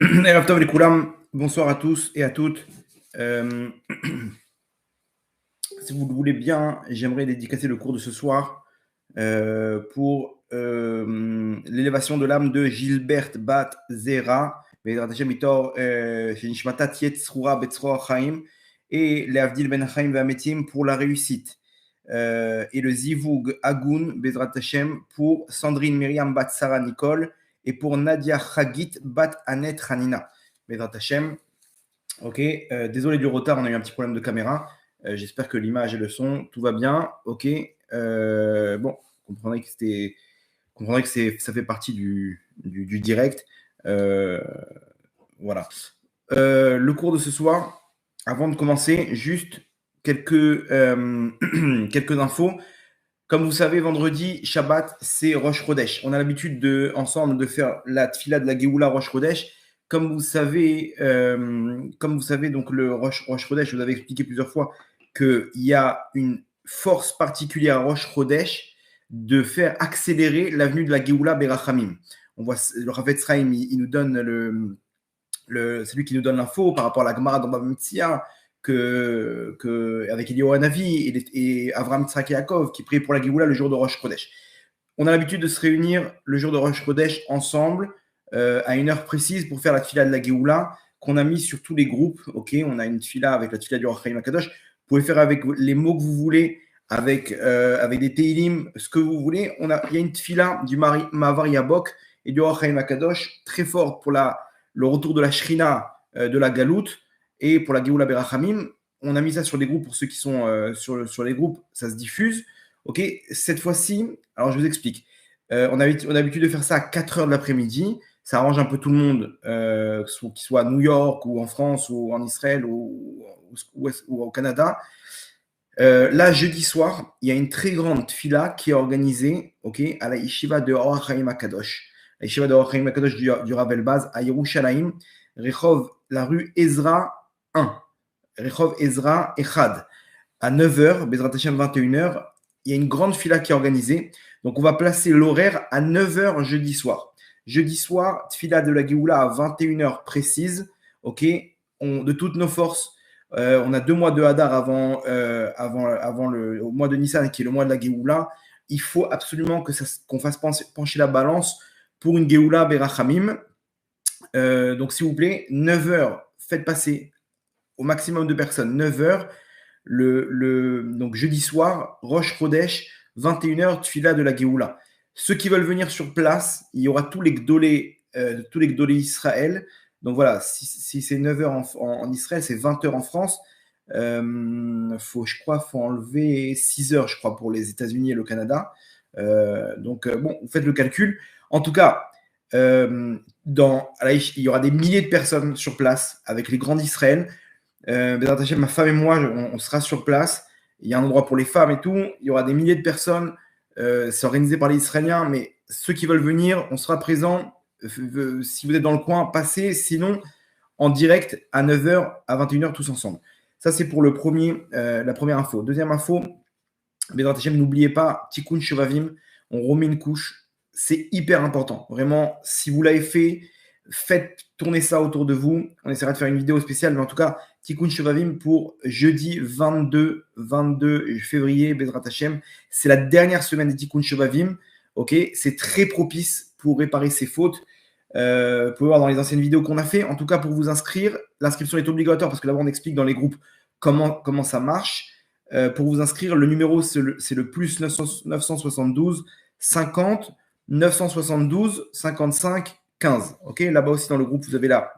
Erev Tov les Koulam, bonsoir à tous et à toutes. Euh, Si vous le voulez bien, j'aimerais dédicacer le cours de ce soir pour l'élévation de l'âme de Gilbert Bat Zera, Be'ezrat Hashem Itor, Shenishmata Yetzroa Betzroa Chaim, et Leavdil Ben Chaim Ve'ametim pour la réussite. Et le Zivug Agun Be'ezrat Hashem pour Sandrine Myriam Bat Sarah Nicole et pour Nadia Chagit Bat Anet Hanina. Be'ezrat Hashem. Ok, désolé du retard, on a eu un petit problème de caméra. J'espère que l'image et le son, tout va bien. Ok, bon, comprenez que ça fait partie du direct. Voilà. Le cours de ce soir, avant de commencer, juste quelques infos. Comme vous savez, vendredi, Shabbat, c'est Rosh Chodesh. On a l'habitude ensemble de faire la tfila de la Géoula Rosh Chodesh. Comme vous savez, donc le Rosh Chodesh, je vous avais expliqué plusieurs fois qu'il y a une force particulière à Rosh Chodesh de faire accélérer l'avenue de la Géoula Berachamim. On voit le Rav Etzraim, il nous donne c'est lui qui nous donne l'info par rapport à la Gemara dans Bava Metzia, avec Eliyahu Hanavi et Avraham Yitzhak et Yaakov qui prient pour la Géoula le jour de Rosh Chodesh. On a l'habitude de se réunir le jour de Rosh Chodesh ensemble à une heure précise pour faire la tfila de la Géoula qu'on a mis sur tous les groupes. Ok, on a une tfila avec la tfila du Rav Chaim Akadosh. Vous pouvez faire avec les mots que vous voulez, avec des Teilim, ce que vous voulez. Il y a une tfila du Mavar Yabok et du Rav Chaim Akadosh très forte pour le retour de la Shrina de la Galoute et pour la Géoula Berachamim. On a mis ça sur les groupes pour ceux qui sont sur les groupes, ça se diffuse. Ok, cette fois-ci, alors je vous explique. On a l'habitude de faire ça à 4h de l'après-midi. Ça arrange un peu tout le monde, qu'il soit à New York ou en France ou en Israël ou au Canada. Là, jeudi soir, il y a une très grande fila qui est organisée à la Yeshiva de Or Chaim Akadosh. La Yeshiva de Or Chaim Akadosh du Rav Elbaz à Yerushalayim, Rehov, la rue Ezra 1, Rehov Ezra Echad. À 9h, Bezrat Hashem 21h, il y a une grande fila qui est organisée. Donc, on va placer l'horaire à 9h jeudi soir. Jeudi soir, fila de la Géoula à 21h précise. Ok, de toutes nos forces. On a 2 mois de Hadar avant le mois de Nissan, qui est le mois de la Géoula. Il faut absolument qu'on fasse pencher la balance pour une Géoula Berachamim. Donc, s'il vous plaît, 9h, faites passer au maximum de personnes. 9h, donc jeudi soir, Rosh Chodesh, 21h, Tfila de la Géoula. Ceux qui veulent venir sur place, il y aura tous les Gdolé Israël. Donc voilà, si c'est 9h en Israël, c'est 20h en France. Faut enlever 6h, je crois, pour les États-Unis et le Canada. Donc bon, vous faites le calcul. En tout cas, il y aura des milliers de personnes sur place avec les grands d'Israël. Ma femme et moi, on sera sur place. Il y a un endroit pour les femmes et tout. Il y aura des milliers de personnes. C'est organisé par les Israéliens, mais ceux qui veulent venir, on sera présents. Si vous êtes dans le coin, passez. Sinon, en direct à 9h, à 21h, tous ensemble. Ça, c'est pour la première info. Deuxième info, n'oubliez pas, Tikkun Shevavim, on remet une couche. C'est hyper important. Vraiment, si vous l'avez fait, faites tourner ça autour de vous. On essaiera de faire une vidéo spéciale, mais en tout cas, Tikkun Shevavim pour jeudi 22 février, Bezrat Hashem. C'est la dernière semaine des Tikkun Shevavim. Ok, c'est très propice pour réparer ses fautes. Vous pouvez voir dans les anciennes vidéos qu'on a fait. En tout cas, pour vous inscrire, l'inscription est obligatoire parce que là-bas, on explique dans les groupes comment ça marche. Pour vous inscrire, le numéro, c'est le plus 972 50 972 55 15. Ok, là-bas aussi dans le groupe, vous avez la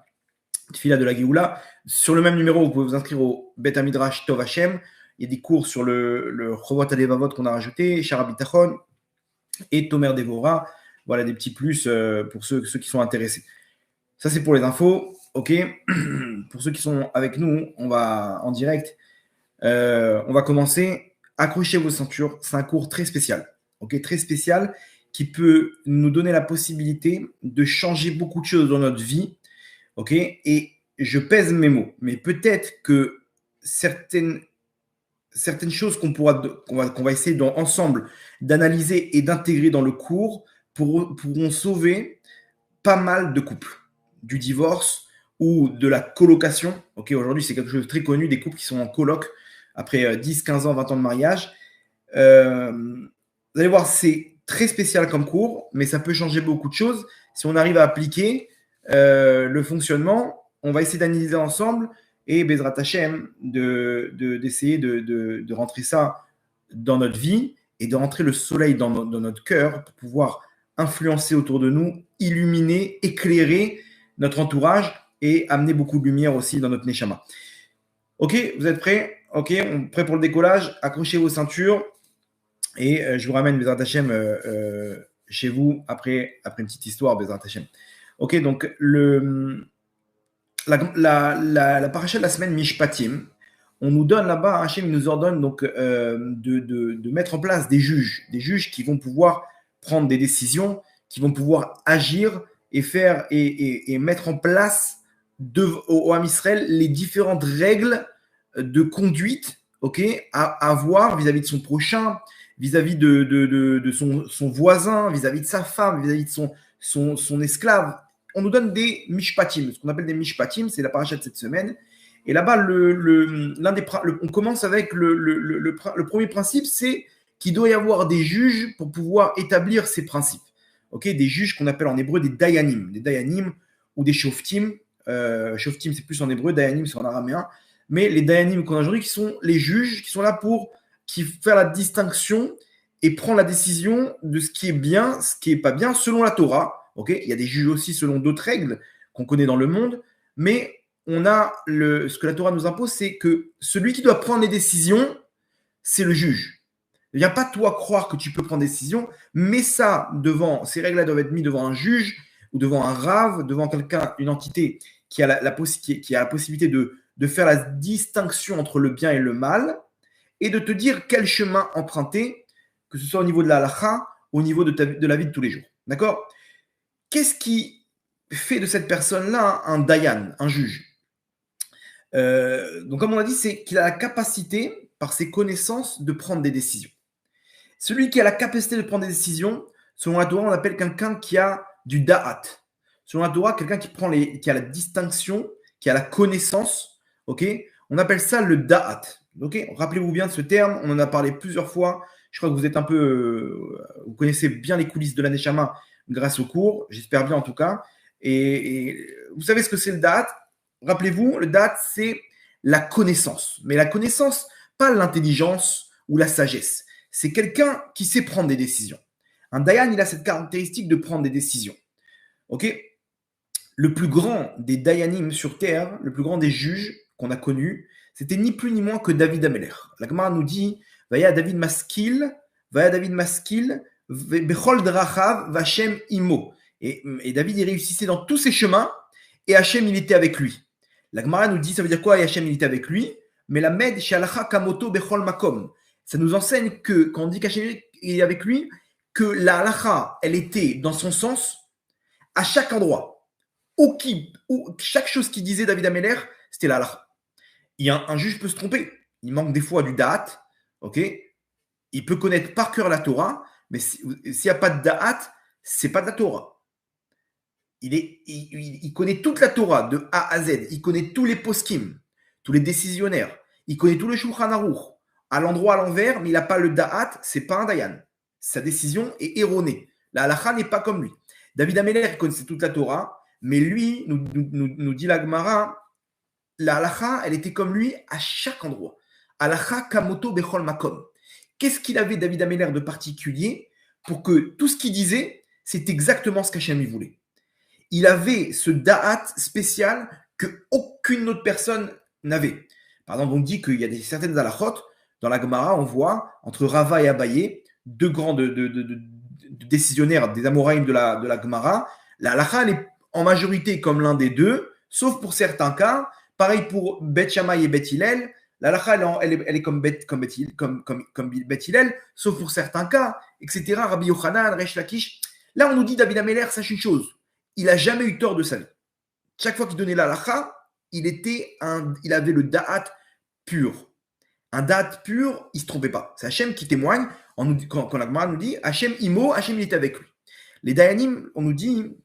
Tfila de la Géoula. Sur le même numéro, vous pouvez vous inscrire au Bet Midrash Tov Hashem. Il y a des cours sur le Chovot Alevavot qu'on a rajouté, Shara Bitachon et Tomer Devora. Voilà des petits plus pour ceux qui sont intéressés. Ça, c'est pour les infos. Ok. Pour ceux qui sont avec nous, on va en direct. On va commencer. Accrochez vos ceintures. C'est un cours très spécial. Ok, très spécial qui peut nous donner la possibilité de changer beaucoup de choses dans notre vie. Ok, et je pèse mes mots, mais peut-être que certaines choses qu'on va essayer ensemble d'analyser et d'intégrer dans le cours pourront sauver pas mal de couples. du divorce ou de la colocation. Ok, aujourd'hui, c'est quelque chose de très connu, des couples qui sont en coloc après 10, 15 ans, 20 ans de mariage. Vous allez voir, c'est très spécial comme cours, mais ça peut changer beaucoup de choses. Si on arrive à appliquer le fonctionnement, on va essayer d'analyser ensemble et Bezrat Hashem d'essayer de rentrer ça dans notre vie et de rentrer le soleil dans notre cœur pour pouvoir influencer autour de nous, illuminer, éclairer notre entourage et amener beaucoup de lumière aussi dans notre Neshama. Ok, vous êtes prêts? Ok, on est prêt pour le décollage? Accrochez vos ceintures et je vous ramène Bezrat Hashem chez vous après une petite histoire Bezrat Hashem. Ok, donc la paracha de la semaine Mishpatim, on nous donne là-bas, Hachem nous ordonne donc de mettre en place des juges qui vont pouvoir prendre des décisions, qui vont pouvoir agir et faire et mettre en place au Ham Israël les différentes règles de conduite, ok, à avoir vis-à-vis de son prochain, vis-à-vis de son voisin, vis-à-vis de sa femme, vis-à-vis de son esclave. On nous donne des mishpatim. Ce qu'on appelle des mishpatim, c'est la paracha de cette semaine. Et là-bas, on commence avec le premier principe, c'est qu'il doit y avoir des juges pour pouvoir établir ces principes. Okay, des juges qu'on appelle en hébreu des dayanim. Des dayanim ou des shoftim. Shoftim, c'est plus en hébreu, dayanim, c'est en araméen. Mais les dayanim qu'on a aujourd'hui, qui sont les juges qui sont là pour faire la distinction et prendre la décision de ce qui est bien, ce qui n'est pas bien, selon la Torah. Okay, il y a des juges aussi selon d'autres règles qu'on connaît dans le monde, mais on a ce que la Torah nous impose, c'est que celui qui doit prendre les décisions, c'est le juge. Il n'y a pas toi croire que tu peux prendre des décisions, mais ça, ces règles-là doivent être mises devant un juge ou devant un rave, devant quelqu'un, une entité qui a la possibilité de faire la distinction entre le bien et le mal et de te dire quel chemin emprunter, que ce soit au niveau de la halakha ou au niveau de la vie de tous les jours. D'accord ? Qu'est-ce qui fait de cette personne-là un dayan, un juge? Donc, comme on l'a dit, c'est qu'il a la capacité, par ses connaissances, de prendre des décisions. Celui qui a la capacité de prendre des décisions, selon la Torah, on appelle quelqu'un qui a du da'at. Selon la Torah, quelqu'un qui a la distinction, qui a la connaissance, ok? On appelle ça le da'at. Okay? Rappelez-vous bien de ce terme, on en a parlé plusieurs fois. Je crois que vous êtes vous connaissez bien les coulisses de la Neshama grâce au cours, j'espère bien en tout cas. Et vous savez ce que c'est le da'at? Rappelez-vous, le da'at, c'est la connaissance. Mais la connaissance, pas l'intelligence ou la sagesse. C'est quelqu'un qui sait prendre des décisions. Un dayan, il a cette caractéristique de prendre des décisions. Ok? Le plus grand des dayanim sur terre, le plus grand des juges qu'on a connus, c'était ni plus ni moins que David Ameler. La Gemara nous dit, Vaya David Maskil, Bechol Drachav, Vachem Imo. Et David, il réussissait dans tous ses chemins, et Hachem, il était avec lui. La Gemara nous dit, ça veut dire quoi? Et Hachem, il était avec lui. Mais la Med, Shalacha Kamoto Bechol Makom. Ça nous enseigne que, quand on dit qu'Hachem est avec lui, que la halacha, elle était dans son sens à chaque endroit. Chaque chose qu'il disait David Ameler, c'était la halacha. Un juge peut se tromper. Il manque des fois du da'at. Ok? Il peut connaître par cœur la Torah, mais s'il n'y a pas de da'at, c'est pas de la Torah. Il connaît toute la Torah de A à Z. Il connaît tous les poskim, tous les décisionnaires. Il connaît tout le Shulchan Aruch, à l'endroit, à l'envers, mais il n'a pas le da'at, c'est pas un dayan. Sa décision est erronée. La halacha n'est pas comme lui. David Ameler, il connaissait toute la Torah, mais lui, nous dit la Gemara, la halacha, elle était comme lui à chaque endroit. Halacha kamoto bechol makom. Qu'est-ce qu'il avait, David Ameler, de particulier pour que tout ce qu'il disait, c'est exactement ce qu'Hachem lui voulait? Il avait ce da'at spécial qu'aucune autre personne n'avait. Par exemple, on dit qu'il y a certaines halachot, dans la Gemara, on voit, entre Rava et Abaye, deux grands décisionnaires des Amoraïm de la Gemara, la halacha, elle est en majorité comme l'un des deux, sauf pour certains cas. Pareil pour Bet Shammai et Bet Hillel, la halacha, elle est comme Bet Hillel, sauf pour certains cas, etc. Rabbi Yochanan, Resh Lakish. Là, on nous dit, David Ameler, sache une chose, il n'a jamais eu tort de sa vie. Chaque fois qu'il donnait la halacha, il avait le da'at pur. Un da'at pur, il ne se trompait pas. C'est Hachem qui témoigne quand la Gemara nous dit Hachem Imo, Hachem il était avec lui. Les Dayanim, on nous dit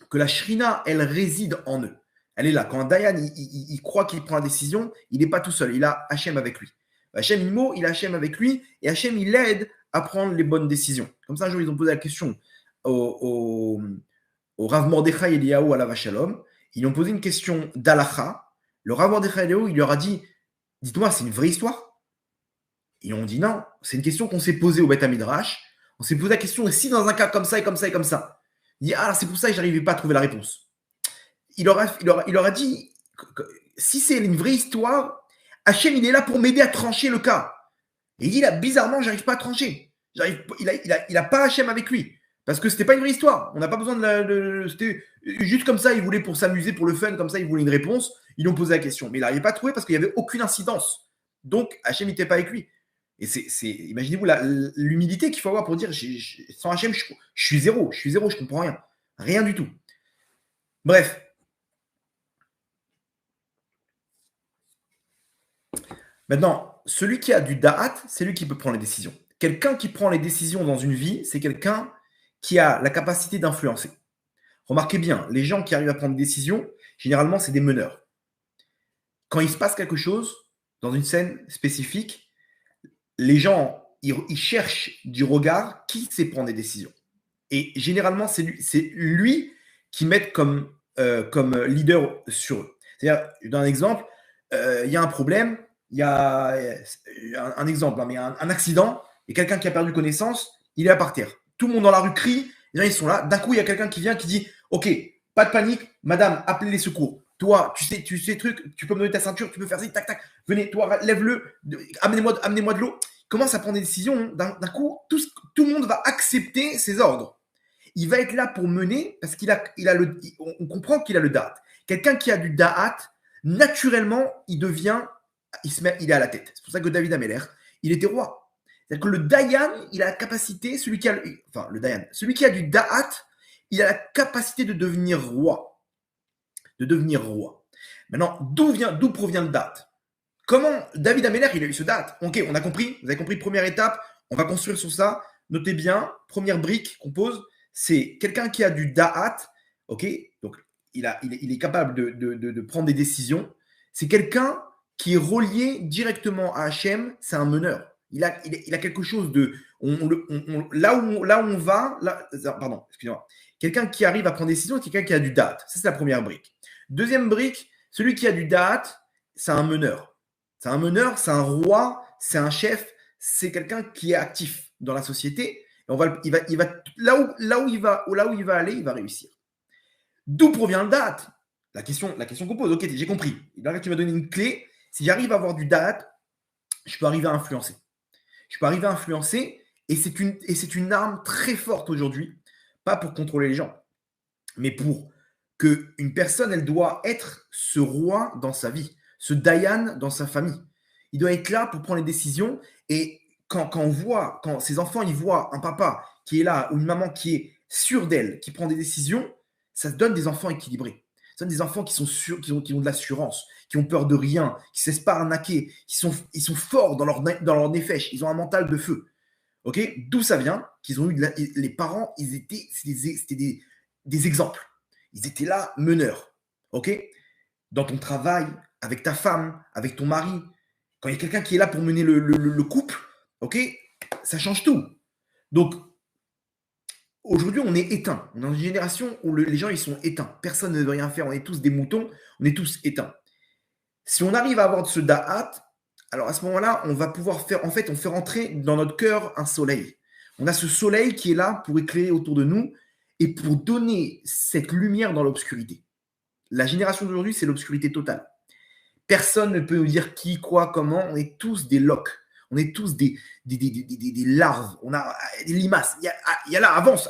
que la Shrina, elle réside en eux. Elle est là. Quand un Dayan, il croit qu'il prend la décision, il n'est pas tout seul. Il a Hachem avec lui. Hachem, il a Hachem avec lui et Hachem, il l'aide à prendre les bonnes décisions. Comme ça, un jour, ils ont posé la question au Rav Mordechai Eliyahu à la Vachalom. Ils lui ont posé une question d'Alacha. Le Rav Mordechai Eliyahu, il leur a dit, dites-moi, c'est une vraie histoire? Ils ont dit non, c'est une question qu'on s'est posée au Beth Midrash. On s'est posé la question, et si dans un cas comme ça et comme ça et comme ça? Il dit, ah, c'est pour ça que je n'arrivais pas à trouver la réponse. Il leur a dit, si c'est une vraie histoire, Hachem, il est là pour m'aider à trancher le cas. Et il dit, là, bizarrement, j'arrive pas à trancher. Il a pas Hachem avec lui. Parce que c'était pas une vraie histoire. On n'a pas besoin c'était juste comme ça, il voulait pour s'amuser, pour le fun, comme ça, il voulait une réponse. Ils lui ont posé la question. Mais il n'arrivait pas à trouver parce qu'il n'y avait aucune incidence. Donc, Hachem n'était pas avec lui. Et imaginez-vous l'humilité qu'il faut avoir pour dire, sans Hachem, je suis zéro, je comprends rien. Rien du tout. Bref. Maintenant, celui qui a du da'at, c'est lui qui peut prendre les décisions. Quelqu'un qui prend les décisions dans une vie, c'est quelqu'un qui a la capacité d'influencer. Remarquez bien, les gens qui arrivent à prendre des décisions, généralement, c'est des meneurs. Quand il se passe quelque chose, dans une scène spécifique, les gens, ils cherchent du regard qui sait prendre des décisions. Et généralement, c'est lui qui met comme leader sur eux. C'est-à-dire, je donne un exemple, il y a un problème, il y a un exemple, mais un accident, et quelqu'un qui a perdu connaissance, il est là par terre. Tout le monde dans la rue crie, les gens ils sont là. D'un coup, il y a quelqu'un qui vient qui dit, ok, pas de panique, madame, appelez les secours. Toi, tu sais truc, tu peux me donner ta ceinture, tu peux faire ça, tac, tac. Venez, toi, lève-le, amenez-moi de l'eau. Il commence à prendre des décisions. D'un coup, tout le monde va accepter ses ordres. Il va être là pour mener parce on comprend qu'il a le da'at. Quelqu'un qui a du da'at, naturellement, il est à la tête. C'est pour ça que David Améler, il était roi. C'est-à-dire que le Dayan, il a la capacité, celui qui a du da'at, il a la capacité de devenir roi. Maintenant, d'où provient le da'at? Comment David Améler, il a eu ce da'at? Ok, on a compris, vous avez compris, première étape, on va construire sur ça. Notez bien, première brique qu'on pose, c'est quelqu'un qui a du da'at, ok, donc il est capable de prendre des décisions. C'est quelqu'un qui est relié directement à Hachem, c'est un meneur. Il a quelque chose de. Là où on va. Excusez-moi. Quelqu'un qui arrive à prendre des décisions, c'est quelqu'un qui a du da'at. Ça, c'est la première brique. Deuxième brique, celui qui a du da'at, c'est un meneur. C'est un meneur, c'est un roi, c'est un chef, c'est quelqu'un qui est actif dans la société. Et là où il va aller, il va réussir. D'où provient le da'at? La question qu'on pose, ok, j'ai compris. Là, tu m'as donné une clé. Si j'arrive à avoir du da'at, je peux arriver à influencer. Et c'est une arme très forte aujourd'hui, pas pour contrôler les gens, mais pour qu'une personne, elle doit être ce roi dans sa vie, ce Dayan dans sa famille. Il doit être là pour prendre les décisions. Et quand ses enfants ils voient un papa qui est là ou une maman qui est sûre d'elle, qui prend des décisions, ça donne des enfants équilibrés. Ça donne des enfants qui sont sûrs, qui ont de l'assurance, qui ont peur de rien, qui ne se laissent pas arnaquer, ils sont forts dans leur néfèche, ils ont un mental de feu. Ok? D'où ça vient? Qu'ils ont eu les parents, c'était des exemples. Ils étaient là, meneurs. Ok? Dans ton travail, avec ta femme, avec ton mari, quand il y a quelqu'un qui est là pour mener le couple, ok? Ça change tout. Donc, aujourd'hui, on est éteints. On est dans une génération où les gens, ils sont éteints. Personne ne veut rien faire. On est tous des moutons. On est tous éteints. Si on arrive à avoir ce da'at, alors à ce moment-là, on va pouvoir faire, on fait rentrer dans notre cœur un soleil. On a ce soleil qui est là pour éclairer autour de nous et pour donner cette lumière dans l'obscurité. La génération d'aujourd'hui, c'est l'obscurité totale. Personne ne peut nous dire qui, quoi, comment. On est tous des loques. On est tous des larves. On a des limaces. Il y a là, avance,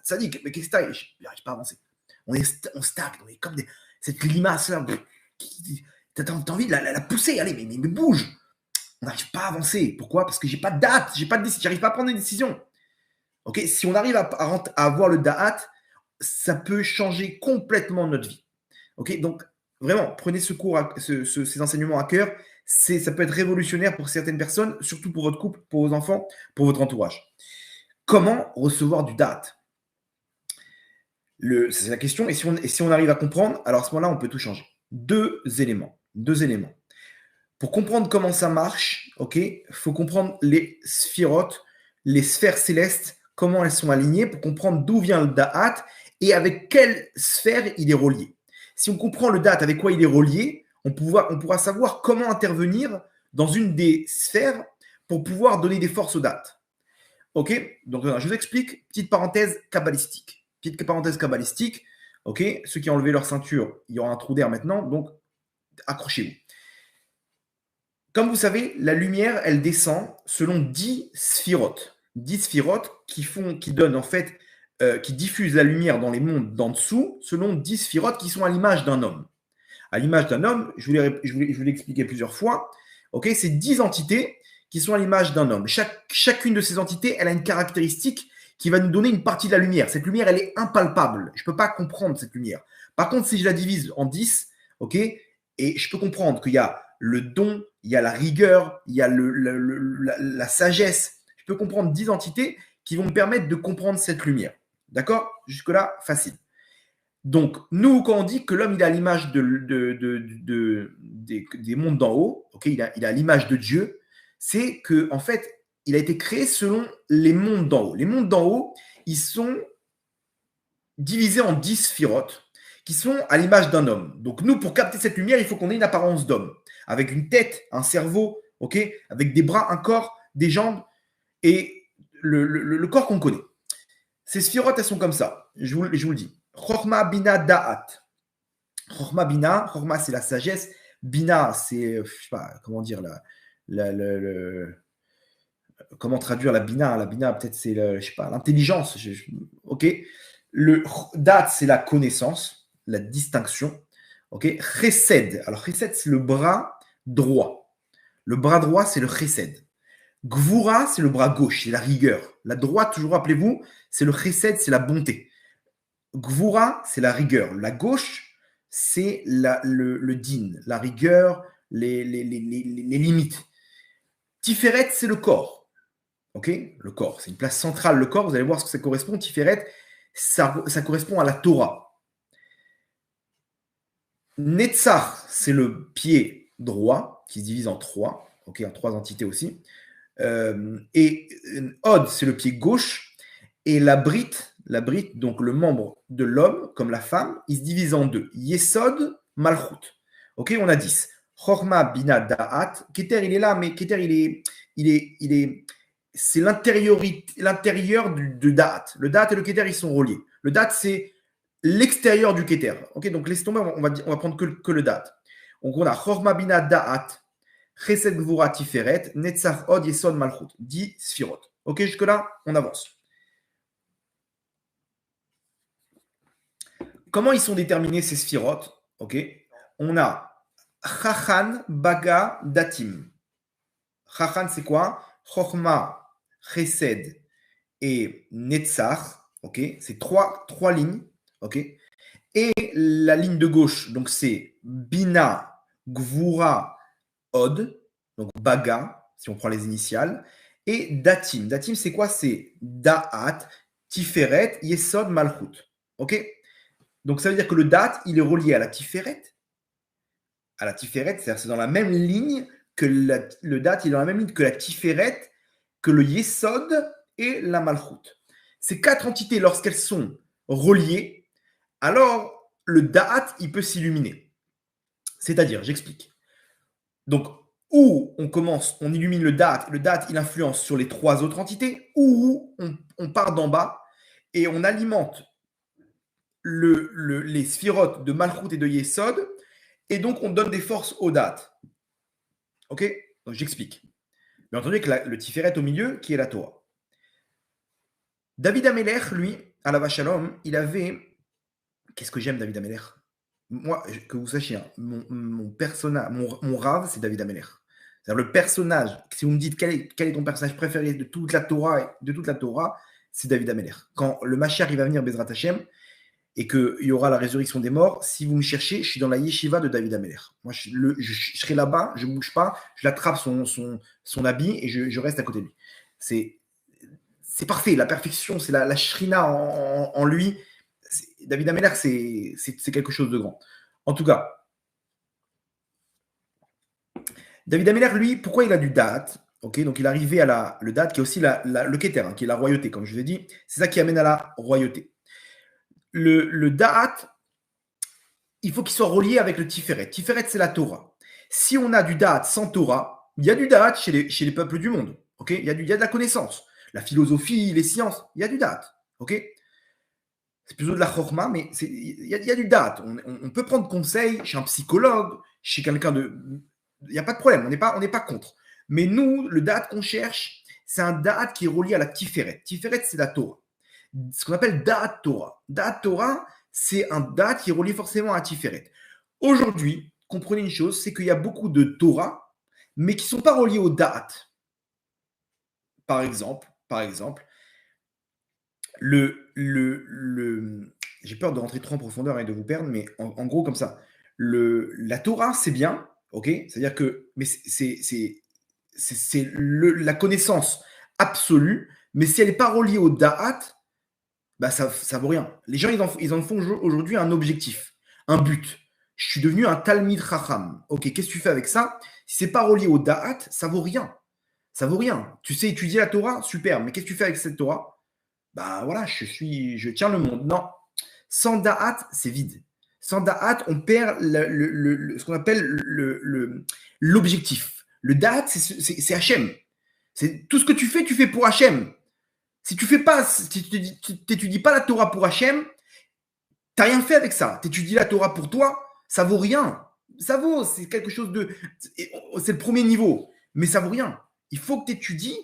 ça dit, mais qu'est-ce que c'est? Je n'arrive pas à avancer. On stagne, on est comme cette limace-là. T'as envie de la pousser, allez, mais bouge. On n'arrive pas à avancer. Pourquoi? Parce que j'ai pas de date, j'arrive pas à prendre des décisions. Ok, si on arrive à avoir le da'at, ça peut changer complètement notre vie. Ok, donc vraiment, prenez ces enseignements à cœur. Ça peut être révolutionnaire pour certaines personnes, surtout pour votre couple, pour vos enfants, pour votre entourage. Comment recevoir du da'at? C'est la question. Et si on arrive à comprendre, alors à ce moment-là, on peut tout changer. Deux éléments. Pour comprendre comment ça marche, ok, faut comprendre les sphirotes, les sphères célestes, comment elles sont alignées, pour comprendre d'où vient le da'at et avec quelle sphère il est relié. Si on comprend le da'at avec quoi il est relié, on pourra savoir comment intervenir dans une des sphères pour pouvoir donner des forces au da'at. Ok, donc je vous explique, petite parenthèse kabbalistique. Ok, ceux qui ont enlevé leur ceinture, il y aura un trou d'air maintenant, donc accrochez-vous. Comme vous savez, la lumière, elle descend selon 10 sphirotes. 10 sphirotes qui donnent en fait, qui diffusent la lumière dans les mondes d'en dessous, selon 10 sphirotes qui sont à l'image d'un homme. À l'image d'un homme, je vous l'ai expliqué plusieurs fois, ok, c'est 10 entités qui sont à l'image d'un homme. Chacune de ces entités, elle a une caractéristique qui va nous donner une partie de la lumière. Cette lumière, elle est impalpable. Je ne peux pas comprendre cette lumière. Par contre, si je la divise en 10, ok, et je peux comprendre qu'il y a le don, il y a la rigueur, il y a la sagesse. Je peux comprendre 10 entités qui vont me permettre de comprendre cette lumière. D'accord? Jusque-là, facile. Donc, nous, quand on dit que l'homme, il a l'image des mondes d'en haut, okay, il a l'image de Dieu, c'est que en fait, il a été créé selon les mondes d'en haut. Les mondes d'en haut, ils sont divisés en 10 sphirotes qui sont à l'image d'un homme. Donc, nous, pour capter cette lumière, il faut qu'on ait une apparence d'homme, avec une tête, un cerveau, okay, avec des bras, un corps, des jambes et le corps qu'on connaît. Ces sphirotes, elles sont comme ça. Je vous le dis. Chorma, Bina, Da'at. Chorma, Bina. Chorma, c'est la sagesse. Bina, c'est, je sais pas, comment dire, comment traduire la Bina. La Bina, peut-être, c'est, je sais pas, l'intelligence. Ok. Le Da'at, c'est la connaissance, la distinction. Ok. Chesed. Alors, Chesed, c'est le bras droit. Le bras droit, c'est le Chesed. Gvura, c'est le bras gauche, c'est la rigueur. La droite, toujours rappelez-vous, c'est le chesed, c'est la bonté. Gvura, c'est la rigueur. La gauche, c'est le din, la rigueur, les limites. Tiferet, c'est le corps. Ok, le corps, c'est une place centrale, le corps. Vous allez voir ce que ça correspond. Tiferet, ça correspond à la Torah. Netzach, c'est le pied droit, qui se divise en trois. Ok, en trois entités aussi. Et Od, c'est le pied gauche. Et la brite, donc le membre de l'homme, comme la femme, il se divise en deux. Yesod, Malchut. Ok, on a 10. Chorma, Bina, Da'at. Keter, il est là, mais Keter, c'est l'intérieur de Da'at. Le Da'at et le Keter, ils sont reliés. Le Da'at, c'est l'extérieur du Keter. Ok, donc laisse tomber, on va prendre que le Da'at. Donc on a Chorma, Bina, Da'at. Chesed, Gvura, Tiferet, Netzach, Od, Yesod, Malchut. 10 Sphirot. Ok, jusque-là, on avance. Comment ils sont déterminés ces sphirotes? Ok, on a Chachan, Baga, Datim. Chachan, c'est quoi? Chorma, Chesed et Netzach. Ok, c'est trois lignes. Ok, et la ligne de gauche, donc c'est Bina, Gvura, Od, donc Baga, si on prend les initiales, et Datim. Datim, c'est quoi? C'est Da'at, Tiferet, Yesod, Malchut. Ok, donc ça veut dire que le Da'at, il est relié à la Tiferet. À la Tiferet, c'est-à-dire c'est dans la même ligne que le Da'at, il est dans la même ligne que la Tiferet, que le Yesod et la Malchut. Ces quatre entités, lorsqu'elles sont reliées, alors le Da'at, il peut s'illuminer. C'est-à-dire, j'explique. Donc, où on commence, on illumine le Da'at il influence sur les trois autres entités, ou on part d'en bas et on alimente les sphirotes de Malchut et de Yesod, et donc on donne des forces aux Da'at. Ok? Donc j'explique. Bien entendu, que le Tiferet au milieu, qui est la Torah. David Amelech, lui, à la Vachalom, il avait. Qu'est-ce que j'aime, David Amelech? Moi, que vous sachiez, hein, mon personnage, mon rave, c'est David Amelech. C'est-à-dire le personnage, si vous me dites quel est ton personnage préféré de toute la Torah, c'est David Amelech. Quand le Mashiach, il va venir, Bezrat Hashem, et qu'il y aura la résurrection des morts, si vous me cherchez, je suis dans la yeshiva de David Amelech. Moi, je serai là-bas, je ne bouge pas, je l'attrape son habit et je reste à côté de lui. C'est parfait, la perfection, c'est la shrina en lui. David Ameller, c'est quelque chose de grand. En tout cas, David Ameller, lui, pourquoi il a du date? Ok, donc il est arrivé à le date qui est aussi le Keter, hein, qui est la royauté, comme je vous ai dit. C'est ça qui amène à la royauté. Le date, il faut qu'il soit relié avec le Tiferet. Tiferet, c'est la Torah. Si on a du date sans Torah, il y a du date chez les peuples du monde. Ok, il y a de la connaissance. La philosophie, les sciences, il y a du date. Ok, c'est plutôt de la chorma, mais il y a du date. On peut prendre conseil chez un psychologue, chez quelqu'un de. Il n'y a pas de problème, on n'est pas contre. Mais nous, le date qu'on cherche, c'est un date qui est relié à la Tiferet. Tiferet, c'est la Torah. Ce qu'on appelle date Torah. Date Torah, c'est un date qui est relié forcément à Tiferet. Aujourd'hui, comprenez une chose, c'est qu'il y a beaucoup de Torah, mais qui ne sont pas reliés aux dates. Par exemple, j'ai peur de rentrer trop en profondeur et de vous perdre, mais en gros, comme ça, la Torah, c'est bien, ok? C'est-à-dire que, mais c'est la connaissance absolue, mais si elle n'est pas reliée au da'at, bah ça ne vaut rien. Les gens, ils en font aujourd'hui un objectif, un but. Je suis devenu un Talmid Chacham. Ok, qu'est-ce que tu fais avec ça? Si c'est pas relié au da'at, ça vaut rien. Ça vaut rien. Tu sais étudier la Torah, super, mais qu'est-ce que tu fais avec cette Torah? Bah voilà, je tiens le monde. Non. Sans da'at, c'est vide. Sans da'at, on perd ce qu'on appelle l'objectif. Le da'at, c'est Hachem. C'est tout ce que tu fais pour Hachem. Si tu fais pas, si tu n'étudies pas la Torah pour Hachem, tu n'as rien fait avec ça. Tu étudies la Torah pour toi, ça vaut rien. Ça vaut, c'est quelque chose de. C'est le premier niveau, mais ça vaut rien. Il faut que tu étudies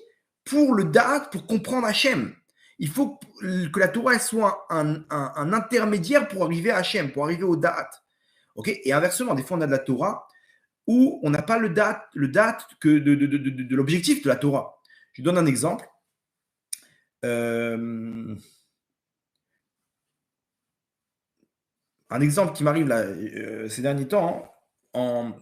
pour le da'at, pour comprendre Hachem. Il faut que la Torah soit un intermédiaire pour arriver à Hachem, pour arriver au da'at. Okay, et inversement, des fois, on a de la Torah où on n'a pas le da'at que de l'objectif de la Torah. Je donne un exemple. Un exemple qui m'arrive là ces derniers temps, je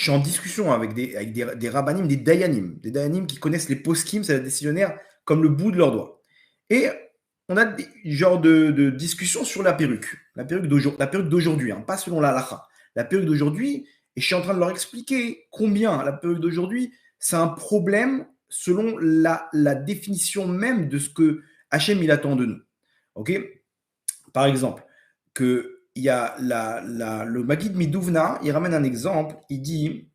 suis en discussion avec des rabbanim, des dayanim qui connaissent les poskim, c'est les décisionnaires, comme le bout de leurs doigts. Et on a des genres de discussions sur la perruque d'aujourd'hui, hein, pas selon la halakha. La perruque d'aujourd'hui, et je suis en train de leur expliquer combien la perruque d'aujourd'hui, c'est un problème selon la définition même de ce que Hachem il attend de nous. Ok? Par exemple, il y a le Maguid Midouvna, il ramène un exemple, il dit,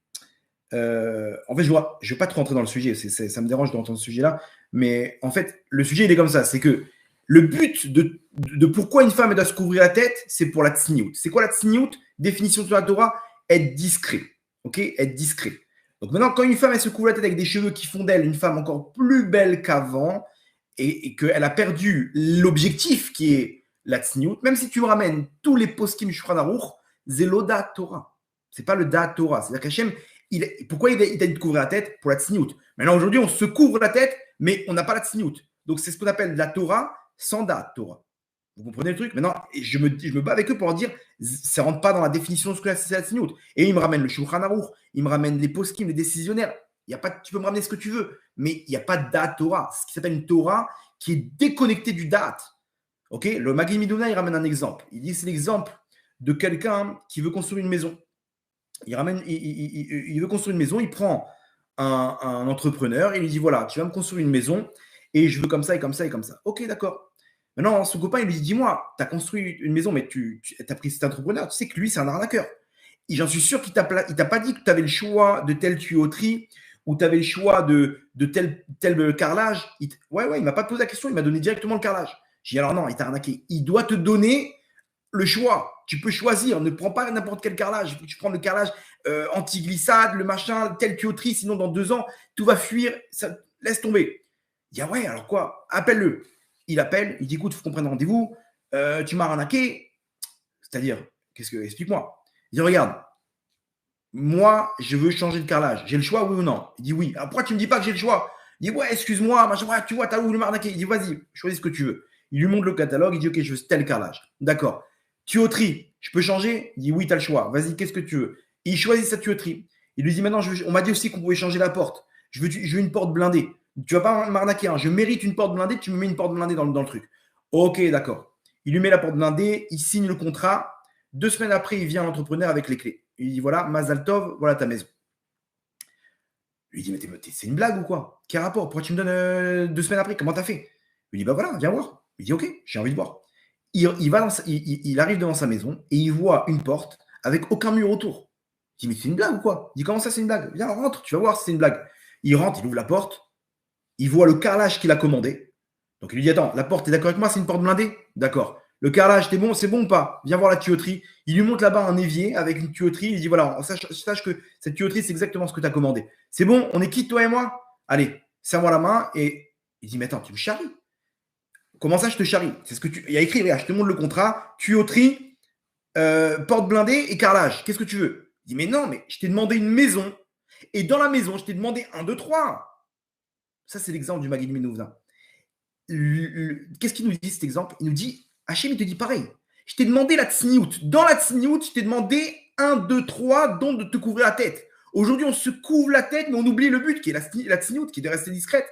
en fait, je ne vais pas trop rentrer dans le sujet, ça me dérange d'entendre ce sujet-là, mais en fait, le sujet, il est comme ça, c'est que le but de pourquoi une femme doit se couvrir la tête, c'est pour la tsniout. C'est quoi la tsniout? Définition de la Torah, être discret. Ok? Être discret. Donc maintenant, quand une femme, elle se couvre la tête avec des cheveux qui font d'elle une femme encore plus belle qu'avant, et qu'elle a perdu l'objectif qui est la tsniout, même si tu ramènes tous les poskim Shulchan Aruch, c'est l'oda Torah. C'est pas le da Torah. C'est-à-dire qu'Hachem, pourquoi il a dit de couvrir la tête? Pour la tsniout. Maintenant, aujourd'hui, on se couvre la tête, mais on n'a pas la tsniout. Donc, c'est ce qu'on appelle la Torah sans da Torah. Vous comprenez le truc? Maintenant, je me bats avec eux pour leur dire, ça ne rentre pas dans la définition de ce que c'est la tsniout. Et ils me ramènent le Shulchan Aruch, ils me ramènent les poskim, les décisionnaires. Tu peux me ramener ce que tu veux, mais il n'y a pas de date Torah. C'est ce qui s'appelle une Torah qui est déconnectée du date. Ok? Le Maguid Midouvna, il ramène un exemple. Il dit c'est l'exemple de quelqu'un qui veut construire une maison. Il veut construire une maison, il prend un entrepreneur et il lui dit voilà, tu vas me construire une maison et je veux comme ça et comme ça et comme ça. Ok, d'accord. Maintenant, son copain, il lui dit dis-moi, tu as construit une maison, mais tu as pris cet entrepreneur, tu sais que lui, c'est un arnaqueur. Et j'en suis sûr qu'il t'a pas dit que tu avais le choix de telle tuyauterie ou tu avais le choix de tel carrelage. Ouais, il ne m'a pas posé la question, il m'a donné directement le carrelage. J'ai dit alors non, il t'a arnaqué. Il doit te donner le choix. Tu peux choisir. Ne prends pas n'importe quel carrelage. Il faut que tu prennes le carrelage anti-glissade, le machin, telle tuyauterie, sinon dans 2 ans, tout va fuir. Ça, laisse tomber. Il dit ah ouais, alors quoi? Appelle-le. Il appelle, il dit écoute, il faut qu'on prenne rendez-vous. Tu m'as arnaqué. C'est-à-dire, explique-moi. Il dit regarde, moi, je veux changer de carrelage. J'ai le choix, oui ou non? Il dit oui. Alors pourquoi tu me dis pas que j'ai le choix? Il dit ouais, excuse-moi, machin, tu vois, t'as voulu m'arnaquer. Il dit vas-y, choisis ce que tu veux. Il lui montre le catalogue, il dit ok, je veux tel carrelage. D'accord. Tuyauterie, je peux changer? Il dit oui, tu as le choix. Vas-y, qu'est-ce que tu veux? Il choisit sa tuyauterie. Il lui dit maintenant, on m'a dit aussi qu'on pouvait changer la porte. Je veux une porte blindée. Tu vas pas m'arnaquer, hein. Je mérite une porte blindée, tu me mets une porte blindée dans le truc. Ok, d'accord. Il lui met la porte blindée, il signe le contrat. 2 semaines après, il vient l'entrepreneur avec les clés. Il lui dit voilà, Mazal Tov, voilà ta maison. Il lui dit mais c'est une blague ou quoi? Quel rapport? Pourquoi tu me donnes 2 semaines après? Comment t'as fait? Il lui dit bah voilà, viens voir. Il dit ok, j'ai envie de voir. Il arrive devant sa maison et il voit une porte avec aucun mur autour. Il dit mais c'est une blague ou quoi? Il dit comment ça c'est une blague? Viens, rentre, tu vas voir si c'est une blague. Il rentre, il ouvre la porte, il voit le carrelage qu'il a commandé. Donc il lui dit attends, la porte, t'es d'accord avec moi, c'est une porte blindée? D'accord. Le carrelage, bon, c'est bon ou pas? Viens voir la tuyauterie. Il lui montre là-bas un évier avec une tuyauterie. Il dit voilà, sache que cette tuyauterie, c'est exactement ce que tu as commandé. C'est bon, on est quitte, toi et moi? Allez, serre-moi la main. Et il dit mais attends, tu me charries? Comment ça, je te charrie? C'est ce que il y a écrit, regarde, je te montre le contrat, tuyauterie, porte blindée et carrelage. Qu'est-ce que tu veux? Il dit mais non, mais je t'ai demandé une maison. Et dans la maison, je t'ai demandé 1, 2, 3. Ça, c'est l'exemple du Maguid Menouvna. Qu'est-ce qu'il nous dit cet exemple? Il nous dit, Hachem, il te dit pareil. Je t'ai demandé la tsniout. Dans la tsniout, je t'ai demandé 1, 2, 3, dont de te couvrir la tête. Aujourd'hui, on se couvre la tête, mais on oublie le but, qui est la tsniout, qui est de rester discrète.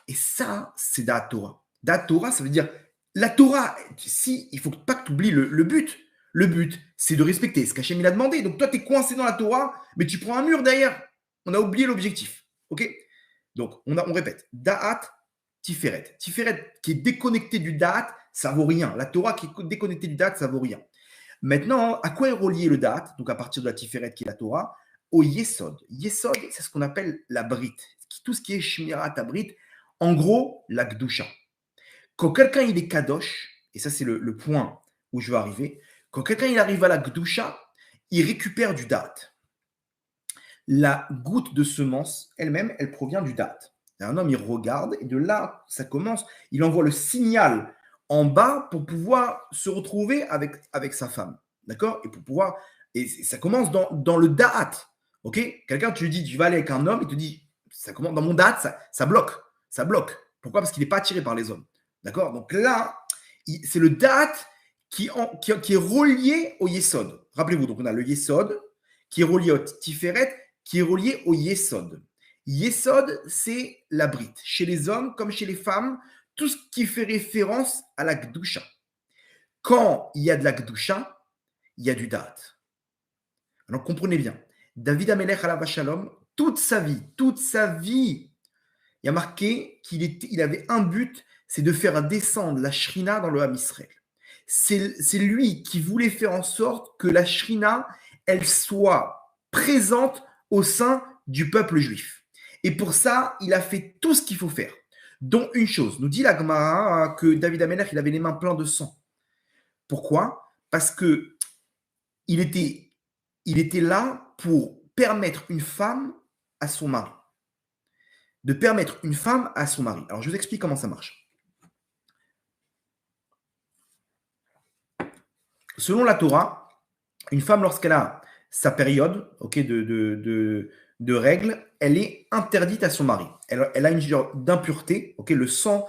Et ça, c'est Da'at Torah. Da'at Torah, ça veut dire, la Torah, si, il ne faut pas que tu oublies le but. Le but, c'est de respecter ce qu'Hachem il a demandé. Donc toi, tu es coincé dans la Torah, mais tu prends un mur derrière. On a oublié l'objectif. OK? Donc, on répète. Da'at, Tiferet. Tiferet qui est déconnecté du Da'at, ça vaut rien. La Torah qui est déconnectée du Da'at, ça vaut rien. Maintenant, à quoi est relié le Da'at? Donc, à partir de la Tiferet qui est la Torah, au Yesod. Yesod, c'est ce qu'on appelle la Brite. Tout ce qui est Shmirat Abrit, en gros, la Gdusha. Quand quelqu'un il est Kadosh, et ça c'est le point où je vais arriver, quand quelqu'un il arrive à la Gdusha, il récupère du Da'at. La goutte de semence elle-même, elle provient du Da'at. Un homme, il regarde, et de là, ça commence, il envoie le signal en bas pour pouvoir se retrouver avec sa femme. D'accord? Et ça commence dans le Da'at. Ok? Quelqu'un, tu lui dis, tu vas aller avec un homme, il te dit, ça commence dans mon Da'at, ça bloque. Ça bloque. Pourquoi? Parce qu'il n'est pas attiré par les hommes. D'accord? Donc là, c'est le Da'at qui est relié au Yesod. Rappelez-vous, donc on a le Yesod qui est relié au Tiferet, qui est relié au Yesod. Yesod, c'est la brite. Chez les hommes comme chez les femmes, tout ce qui fait référence à la Gdusha. Quand il y a de la Gdusha, il y a du Da'at. Alors comprenez bien, David Amelech alav Shalom, toute sa vie, il y a marqué qu'il avait un but, c'est de faire descendre la Shrina dans le Ham Israël. C'est lui qui voulait faire en sorte que la Shrina, elle soit présente au sein du peuple juif. Et pour ça, il a fait tout ce qu'il faut faire. Dont une chose, nous dit la Gemara que David Amelech, il avait les mains pleines de sang. Pourquoi? Parce que il était là pour permettre une femme à son mari. De permettre une femme à son mari. Alors, je vous explique comment ça marche. Selon la Torah, une femme, lorsqu'elle a sa période de règles, elle est interdite à son mari. Elle a une genre d'impureté. Le sang,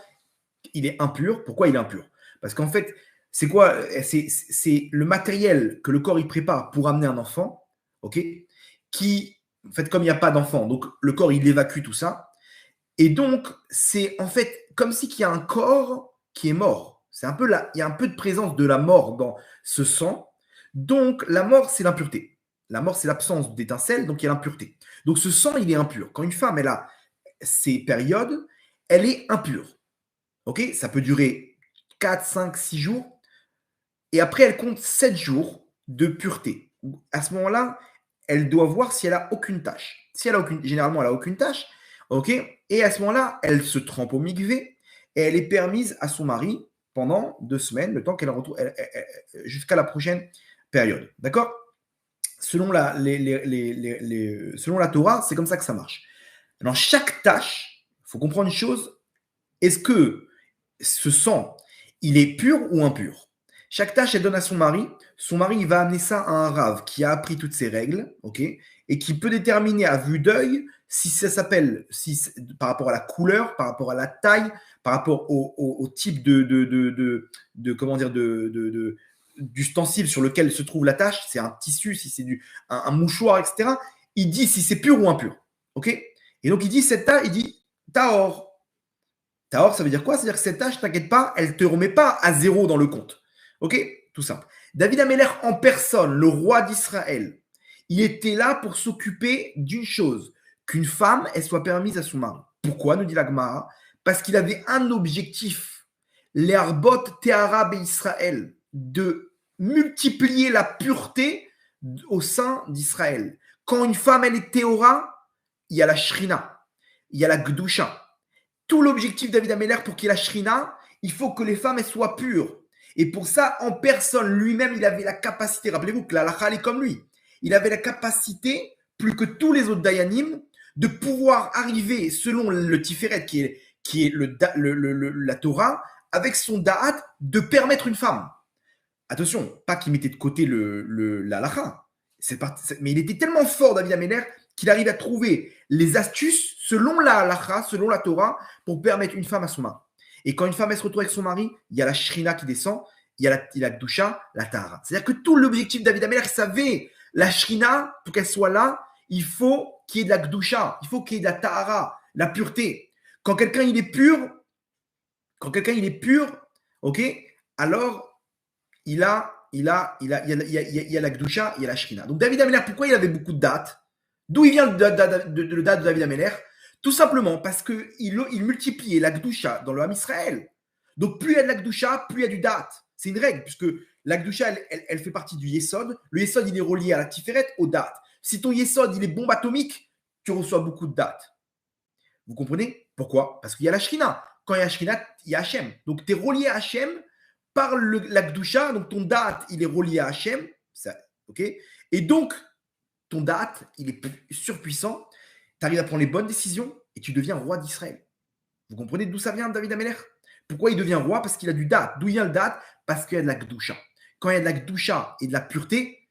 il est impur. Pourquoi il est impur? Parce qu'en fait, c'est quoi? C'est le matériel que le corps il prépare pour amener un enfant, qui, en fait, comme il n'y a pas d'enfant, donc le corps il évacue tout ça. Et donc, c'est en fait comme si il y a un corps qui est mort. C'est un peu il y a un peu de présence de la mort dans ce sang. Donc, la mort, c'est l'impureté. La mort, c'est l'absence d'étincelle, donc il y a l'impureté. Donc, ce sang, il est impur. Quand une femme, elle a ses périodes, elle est impure. Ça peut durer 4, 5, 6 jours. Et après, elle compte 7 jours de pureté. À ce moment-là, elle doit voir si elle a aucune tache. Si elle a aucune, généralement, elle n'a aucune tache. Et à ce moment-là, elle se trempe au mikvé et elle est permise à son mari pendant 2 semaines, le temps qu'elle retrouve jusqu'à la prochaine période. D'accord? Selon selon la Torah, c'est comme ça que ça marche. Dans chaque tâche, il faut comprendre une chose, est-ce que ce sang, il est pur ou impur? Chaque tâche, elle donne à son mari il va amener ça à un rave qui a appris toutes ces règles, et qui peut déterminer à vue d'œil si ça s'appelle, par rapport à la couleur, par rapport à la taille, par rapport au type d'ustensile sur lequel se trouve la tâche, c'est un tissu, si c'est un mouchoir, etc. Il dit si c'est pur ou impur. Et donc il dit cette tâche, il dit Tahor. Tahor, ça veut dire quoi? C'est-à-dire que cette tâche, t'inquiète pas, elle ne te remet pas à zéro dans le compte. Ok? Tout simple. David Améler en personne, le roi d'Israël, il était là pour s'occuper d'une chose, qu'une femme, elle soit permise à son mari. Pourquoi, nous dit la Gemara? Parce qu'il avait un objectif, l'Erbot Tehara Israël, de multiplier la pureté au sein d'Israël. Quand une femme, elle est Théora, il y a la Shrina, il y a la Gdusha. Tout l'objectif de David Améler pour qu'il y ait la Shrina, il faut que les femmes elles soient pures. Et pour ça, en personne, lui-même, il avait la capacité, rappelez-vous que la halakha est comme lui, il avait la capacité, plus que tous les autres Dayanim, de pouvoir arriver, selon le Tiferet, qui est la Torah, avec son Da'at, de permettre une femme. Attention, pas qu'il mettait de côté la halakha. Mais il était tellement fort, David Améler, qu'il arrive à trouver les astuces selon la halakha, selon la Torah, pour permettre une femme à son mari. Et quand une femme elle se retrouve avec son mari, il y a la shrina qui descend, il y a la Gdusha, la tahara. C'est-à-dire que tout l'objectif de David Améler, il savait, la shrina, pour qu'elle soit là, il faut qu'il y ait de la Gdusha, il faut qu'il y ait de la tahara, la pureté. Quand quelqu'un il est pur, ok, alors il y a la Gdusha, il y a la shrina. Donc David Améler, pourquoi il avait beaucoup de dates? D'où il vient le date de David Améler? Tout simplement parce qu'il multipliait la Gdusha dans le Ham Israël. Donc plus il y a de la Gdusha, plus il y a du date. C'est une règle, puisque la Gdusha, elle fait partie du Yesod. Le Yesod, il est relié à la Tiferet, au date. Si ton Yesod, il est bombe atomique, tu reçois beaucoup de dates. Vous comprenez? Pourquoi? Parce qu'il y a la Shrina. Quand il y a la Shrina, il y a Hachem. Donc tu es relié à Hachem par la Gdusha. Donc ton date, il est relié à Hachem. Ça, ok? Et donc, ton date, il est surpuissant. Tu arrives à prendre les bonnes décisions et tu deviens roi d'Israël. Vous comprenez d'où ça vient, David Améler? Pourquoi il devient roi? Parce qu'il a du date. D'où vient le date? Parce qu'il y a de la Gdusha. Quand il y a de la Gdusha et de la pureté,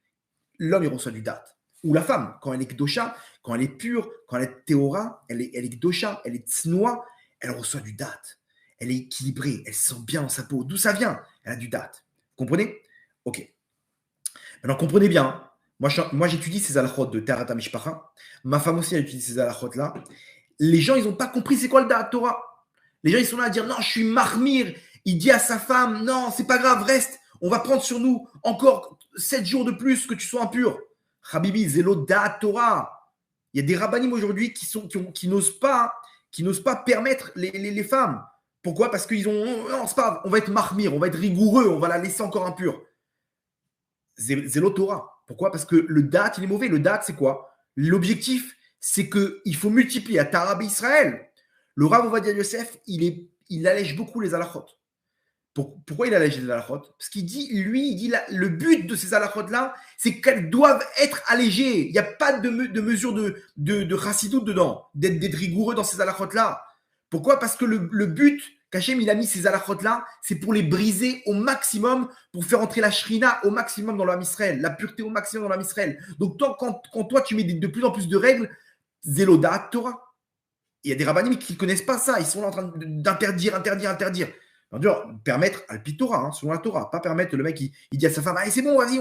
l'homme, il reçoit du date. Ou la femme, quand elle est Gdusha, quand elle est pure, quand elle est Théora, elle est Gdusha, elle est Tsnoa, elle reçoit du date. Elle est équilibrée, elle se sent bien dans sa peau. D'où ça vient? Elle a du date. Vous comprenez? Ok. Maintenant, comprenez bien. Hein. Moi, j'étudie ces halachot de Terata Mishpacha. Ma femme aussi, elle étudie ces halachot-là. Les gens, ils n'ont pas compris c'est quoi le Da'at Torah. Les gens, ils sont là à dire non, je suis marmire. Il dit à sa femme, non, c'est pas grave, reste. On va prendre sur nous encore 7 jours de plus que tu sois impur. Habibi, c'est l'autre Da'at Torah. Il y a des rabbinim aujourd'hui qui n'osent pas permettre les femmes. Pourquoi? Parce qu'ils ont, non, c'est pas grave, on va être marmire, on va être rigoureux, on va la laisser encore impure. Zélo Torah. Pourquoi? Parce que le date, il est mauvais. Le date, c'est quoi? L'objectif, c'est qu'il faut multiplier à Tarab Israël. Le Rav Ovadia Yosef, il allège beaucoup les halachot. Pourquoi il allège les halachot? Parce qu'il dit, le but de ces halachot-là, c'est qu'elles doivent être allégées. Il n'y a pas de mesure de chassidoute dedans, d'être rigoureux dans ces halachot-là. Pourquoi? Parce que le but qu'Hachem il a mis ces halachot-là, c'est pour les briser au maximum, pour faire entrer la shrina au maximum dans l'âme Israël, la pureté au maximum dans l'âme Israël. Donc, quand toi, tu mets de plus en plus de règles, Zélodat Torah. Il y a des rabbinim qui ne connaissent pas ça. Ils sont là en train d'interdire. Permettre à le Torah, hein, selon la Torah. Pas permettre le mec, il dit à sa femme, ah, c'est bon, vas-y,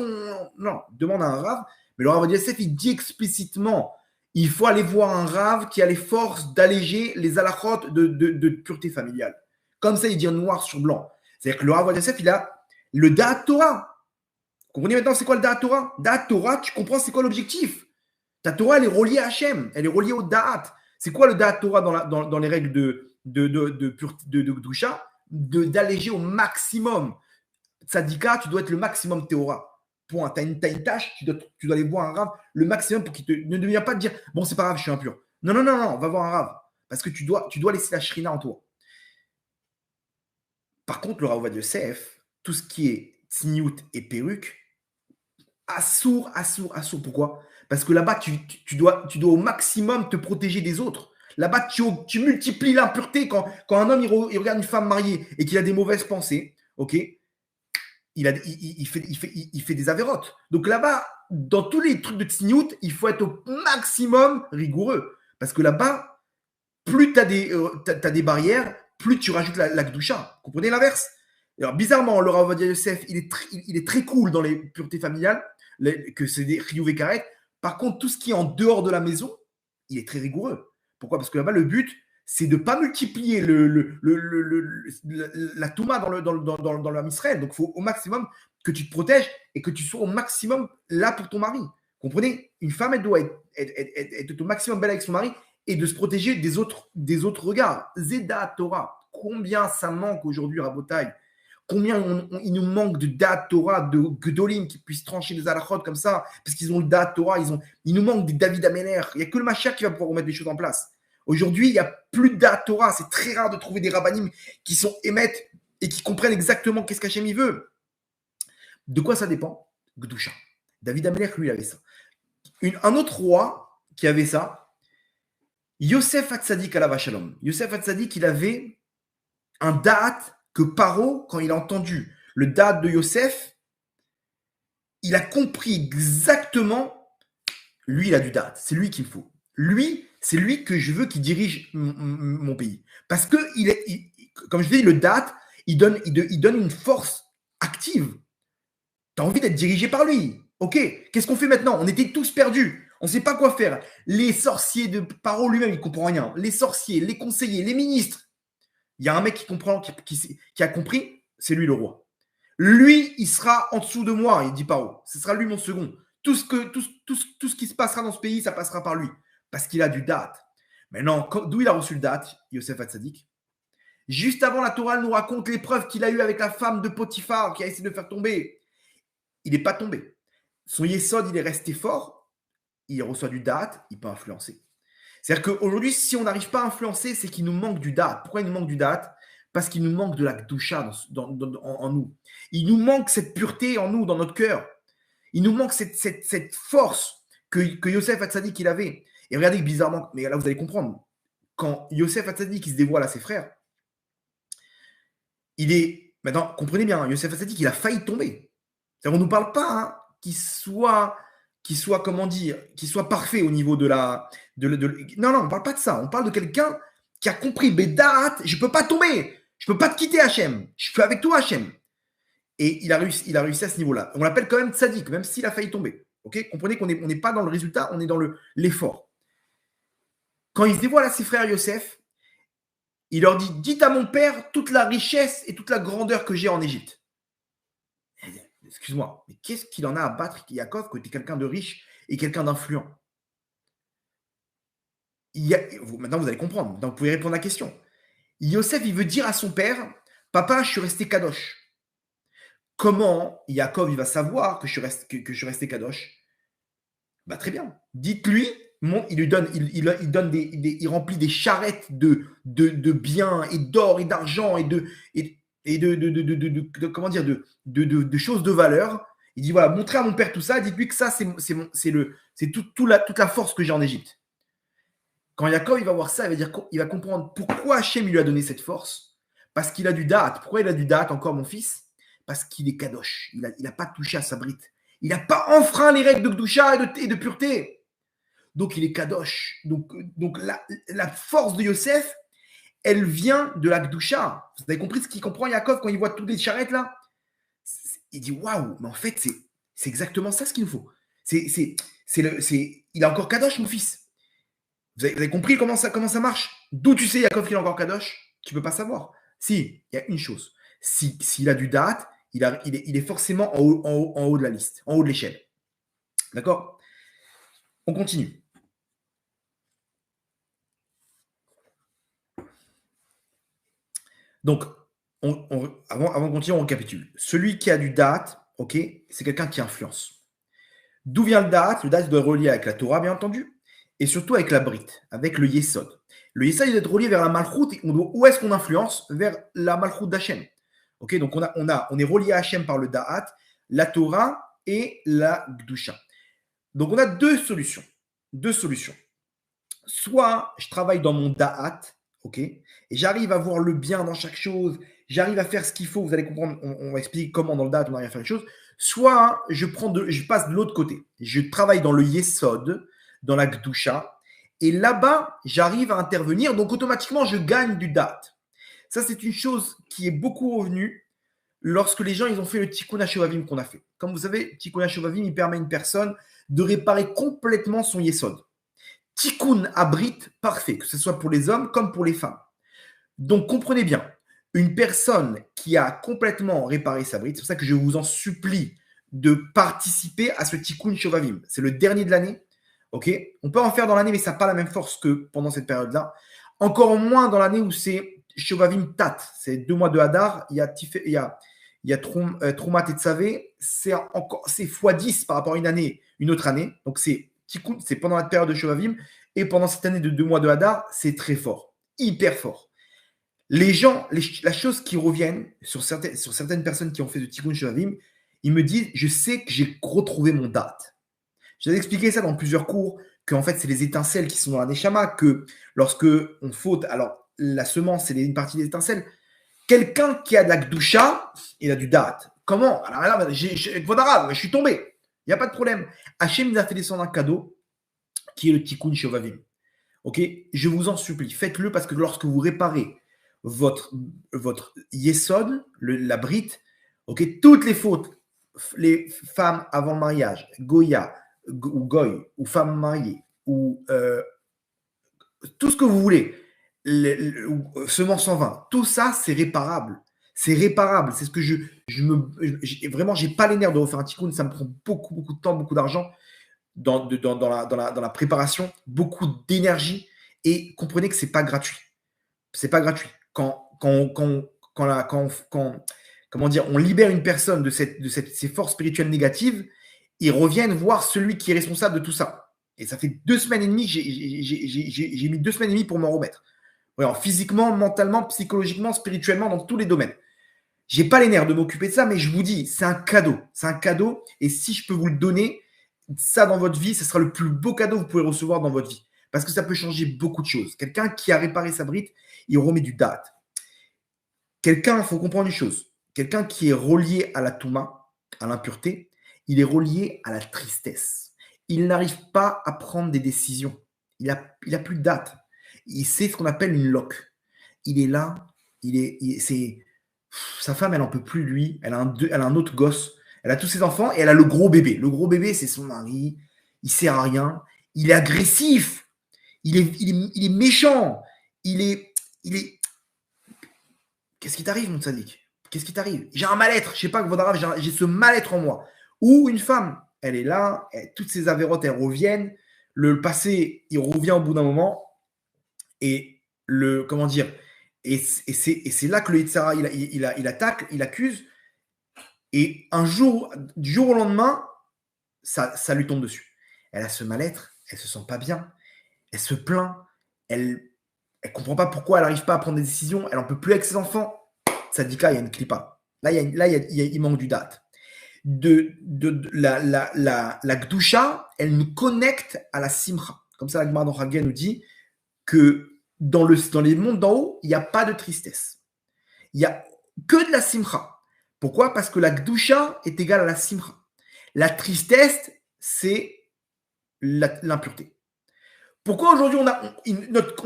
non, demande à un rave. Mais le Rav Yosef, il dit explicitement, il faut aller voir un rave qui a les forces d'alléger les halachot de pureté familiale. Comme ça, il dit noir sur blanc. C'est-à-dire que le Rav Yosef, il a le Da'at Torah. Vous comprenez maintenant c'est quoi le Da'at Torah? Da'at Torah, tu comprends c'est quoi l'objectif? Ta Torah, elle est reliée à Hachem. Elle est reliée au Da'at. C'est quoi le Da'at Torah dans les règles de Gdusha? D'alléger au maximum. Tzadika, tu dois être le maximum Théora. Point. Tu as une tâche, tu dois aller voir un rave le maximum pour qu'il ne vienne pas te dire bon, c'est pas grave, je suis impur. Non, va voir un rave. Parce que tu dois laisser la shrina en toi. Par contre, le Rav Ovadia Yosef, tout ce qui est tsniout et perruque, assour. Pourquoi? Parce que là-bas, tu dois au maximum te protéger des autres. Là-bas, tu multiplies l'impureté. Quand un homme il regarde une femme mariée et qu'il a des mauvaises pensées, ok, il fait des avérotes. Donc là-bas, dans tous les trucs de tsniout, il faut être au maximum rigoureux. Parce que là-bas, plus tu as des barrières, plus tu rajoutes la Gdusha. Vous comprenez l'inverse? Alors, bizarrement, le Rav Ovadia Yosef, il est très cool dans les puretés familiales, que c'est des Riyuv et Karet. Par contre, tout ce qui est en dehors de la maison, il est très rigoureux. Pourquoi? Parce que là-bas, le but, c'est de ne pas multiplier la Touma dans l'âme Israël. Donc, il faut au maximum que tu te protèges et que tu sois au maximum là pour ton mari. Comprenez? Une femme, elle doit être au maximum belle avec son mari et de se protéger des autres regards. Zeda Torah. Combien ça manque aujourd'hui, Rabotai? Combien il nous manque de date Torah, de Gdolim qui puissent trancher des halachot comme ça, parce qu'ils ont le date Torah, il nous manque des David Ameller. Il n'y a que le Mashiach qui va pouvoir remettre les choses en place. Aujourd'hui, il n'y a plus de date Torah. C'est très rare de trouver des rabbinim qui sont émettent et qui comprennent exactement qu'est-ce qu'Hachem il veut. De quoi ça dépend? Gdusha. David Ameller, lui, il avait ça. Un autre roi qui avait ça, Yosef Hatzadik Alav Shalom. Yosef Hatzadik, il avait un date que Paro, quand il a entendu le date de Yosef, il a compris exactement, lui, il a du date. C'est lui qu'il me faut. Lui, c'est lui que je veux qui dirige mon pays. Parce que, comme je dis, le date, il donne une force active. Tu as envie d'être dirigé par lui. Ok, qu'est-ce qu'on fait maintenant? On était tous perdus. On ne sait pas quoi faire. Les sorciers de Paro lui-même, il ne comprend rien. Les sorciers, les conseillers, les ministres. Il y a un mec qui comprend, qui a compris, c'est lui le roi. Lui, il sera en dessous de moi, il dit Paro. Ce sera lui mon second. Tout ce qui se passera dans ce pays, ça passera par lui. Parce qu'il a du date. Maintenant, d'où il a reçu le date, Yosef Hatzadik? Juste avant, la Torah nous raconte l'épreuve qu'il a eue avec la femme de Potiphar qui a essayé de le faire tomber. Il n'est pas tombé. Son yesod, il est resté fort. Il reçoit du date, il peut influencer. C'est-à-dire qu'aujourd'hui, si on n'arrive pas à influencer, c'est qu'il nous manque du date. Pourquoi il nous manque du date? Parce qu'il nous manque de la Kedusha en nous. Il nous manque cette pureté en nous, dans notre cœur. Il nous manque cette force que Yosef Hatzadik il avait. Et regardez bizarrement, mais là vous allez comprendre, quand Yosef Hatzadik il se dévoile à ses frères, il est, maintenant comprenez bien, Yosef Hatzadik il a failli tomber. On ne nous parle pas qu'il soit comment dire, qu'il soit parfait au niveau de la, non, on ne parle pas de ça. On parle de quelqu'un qui a compris, Bédat, je ne peux pas tomber. Je ne peux pas te quitter, Hachem. Je suis avec toi, Hachem. Et il a réussi à ce niveau-là. On l'appelle quand même tzaddik, même s'il a failli tomber. Ok, comprenez qu'on n'est pas dans le résultat, on est dans l'effort. Quand il se dévoile à ses frères Yosef, il leur dit, dites à mon père toute la richesse et toute la grandeur que j'ai en Égypte. Excuse-moi, mais qu'est-ce qu'il en a à battre, Yaakov, que tu es quelqu'un de riche et quelqu'un d'influent? Maintenant, vous allez comprendre. Donc, vous pouvez répondre à la question. Yosef, il veut dire à son père, papa, je suis resté kadosh. Comment Yaakov, il va savoir que je suis resté kadosh? Bah, très bien. Dites-lui, il lui donne, il remplit des charrettes de biens et d'or et d'argent et de comment dire, de choses de valeur. Il dit, voilà, montrez à mon père tout ça, dites-lui que ça, c'est toute la force que j'ai en Égypte. Quand Yaakov, il va voir ça, il va comprendre pourquoi Hachem lui a donné cette force. Parce qu'il a du date. Pourquoi il a du date encore, mon fils? Parce qu'il est kadosh. Il n'a pas touché à sa brite. Il n'a pas enfreint les règles de Gdusha et de pureté. Donc, il est kadosh. Donc la force de Yosef, elle vient de la Gdusha. Vous avez compris ce qu'il comprend, Yaakov, quand il voit toutes les charrettes là? Il dit, waouh, mais en fait, c'est exactement ça ce qu'il nous faut. Il a encore kadosh, mon fils. Vous avez compris comment ça marche? D'où tu sais, Yaakov, qu'il a encore kadosh? Tu ne peux pas savoir. Si, il y a une chose. S'il a du date, il est forcément en haut de la liste, en haut de l'échelle. D'accord? On continue. Donc, avant de continuer, on récapitule. Celui qui a du date, ok, c'est quelqu'un qui influence. D'où vient le date? Le date doit être relié avec la Torah, bien entendu, et surtout avec la brite, avec le yesod. Le yesod, il doit être relié vers la malchoute. Où est-ce qu'on influence? Vers la malchoute d'Hachem. Ok, donc on est relié à Hachem par le da'at, la Torah et la Gdusha. Donc on a deux solutions. Soit je travaille dans mon da'at, ok, et j'arrive à voir le bien dans chaque chose, j'arrive à faire ce qu'il faut, vous allez comprendre, on va expliquer comment dans le da'at on arrive à faire les choses. Soit je passe de l'autre côté, je travaille dans le yesod, dans la Gdusha, et là-bas j'arrive à intervenir, donc automatiquement je gagne du da'at. Ça, c'est une chose qui est beaucoup revenue lorsque les gens ils ont fait le Tikkun HaShovavim qu'on a fait. Comme vous savez, Tikkun HaShovavim, il permet à une personne de réparer complètement son yesod. tikkun abrit parfait, que ce soit pour les hommes comme pour les femmes. Donc, comprenez bien, une personne qui a complètement réparé sa bride, c'est pour ça que je vous en supplie de participer à ce tikkun shovavim. C'est le dernier de l'année. Ok, on peut en faire dans l'année, mais ça n'a pas la même force que pendant cette période-là. Encore moins dans l'année où c'est shovavim tat. C'est 2 mois de Hadar. Il y a Troumat et Tzavé. C'est x10 par rapport à une autre année. Donc, c'est tikkun, c'est pendant la période de shovavim. Et pendant cette année de 2 mois de Hadar, c'est très fort. Hyper fort. Les gens, la chose qui reviennent sur certaines personnes qui ont fait de Tikkun Shovavim, ils me disent, je sais que j'ai retrouvé mon date. J'avais expliqué ça dans plusieurs cours, qu'en fait, c'est les étincelles qui sont dans la Neshama, que lorsque on faute, alors la semence, c'est une partie des étincelles. Quelqu'un qui a de la Gdusha, il a du date. Comment? Alors là, je suis tombé. Il n'y a pas de problème. Hachem nous a fait descendre un cadeau qui est le Tikkun Shovavim. Ok? Je vous en supplie, faites-le parce que lorsque vous réparez votre yesod, la brite, ok, toutes les fautes, les femmes avant le mariage, goya, ou goy, ou femmes mariées, ou tout ce que vous voulez, semence en vin, tout ça, c'est réparable. C'est réparable. C'est ce que vraiment, j'ai pas les nerfs de refaire un tikkun. Ça me prend beaucoup, beaucoup de temps, beaucoup d'argent dans la préparation, beaucoup d'énergie. Et comprenez que c'est pas gratuit. C'est pas gratuit. Comment dire, on libère une personne de ces forces spirituelles négatives, ils reviennent voir celui qui est responsable de tout ça. Et ça fait 2 semaines et demie, j'ai mis 2 semaines et demie pour m'en remettre. Alors, physiquement, mentalement, psychologiquement, spirituellement, dans tous les domaines. J'ai pas les nerfs de m'occuper de ça, mais je vous dis, c'est un cadeau. C'est un cadeau. Et si je peux vous le donner, ça dans votre vie, ce sera le plus beau cadeau que vous pouvez recevoir dans votre vie. Parce que ça peut changer beaucoup de choses. Quelqu'un qui a réparé sa brite, il remet du date. Quelqu'un, il faut comprendre une chose. Quelqu'un qui est relié à la touma, à l'impureté, il est relié à la tristesse. Il n'arrive pas à prendre des décisions. Il a plus de date. Il sait ce qu'on appelle une loque. Il est là, sa femme, elle n'en peut plus, lui. Elle a un autre gosse. Elle a tous ses enfants et elle a le gros bébé. Le gros bébé, c'est son mari. Il ne sert à rien. Il est agressif. Il est méchant. Il est. Qu'est-ce qui t'arrive, mon tzaddik? Qu'est-ce qui t'arrive? J'ai un mal-être. Je sais pas, j'ai ce mal-être en moi. Ou une femme, elle est là, toutes ses avérotes, elles reviennent. Le passé, il revient au bout d'un moment. Et comment dire? Et c'est là que le Yitzhara, il attaque, il accuse. Et du jour au lendemain, ça lui tombe dessus. Elle a ce mal-être, elle se sent pas bien, elle se plaint, elle comprend pas pourquoi elle n'arrive pas à prendre des décisions, elle en peut plus avec ses enfants. Tzadika, il y a une clipa. Là, il manque du date. La Gdusha, elle nous connecte à la Simcha. Comme ça, la Gemara dans Haggai nous dit que dans les mondes d'en haut, il n'y a pas de tristesse. Il n'y a que de la Simcha. Pourquoi? Parce que la Gdusha est égale à la Simcha. La tristesse, c'est l'impureté. Pourquoi aujourd'hui on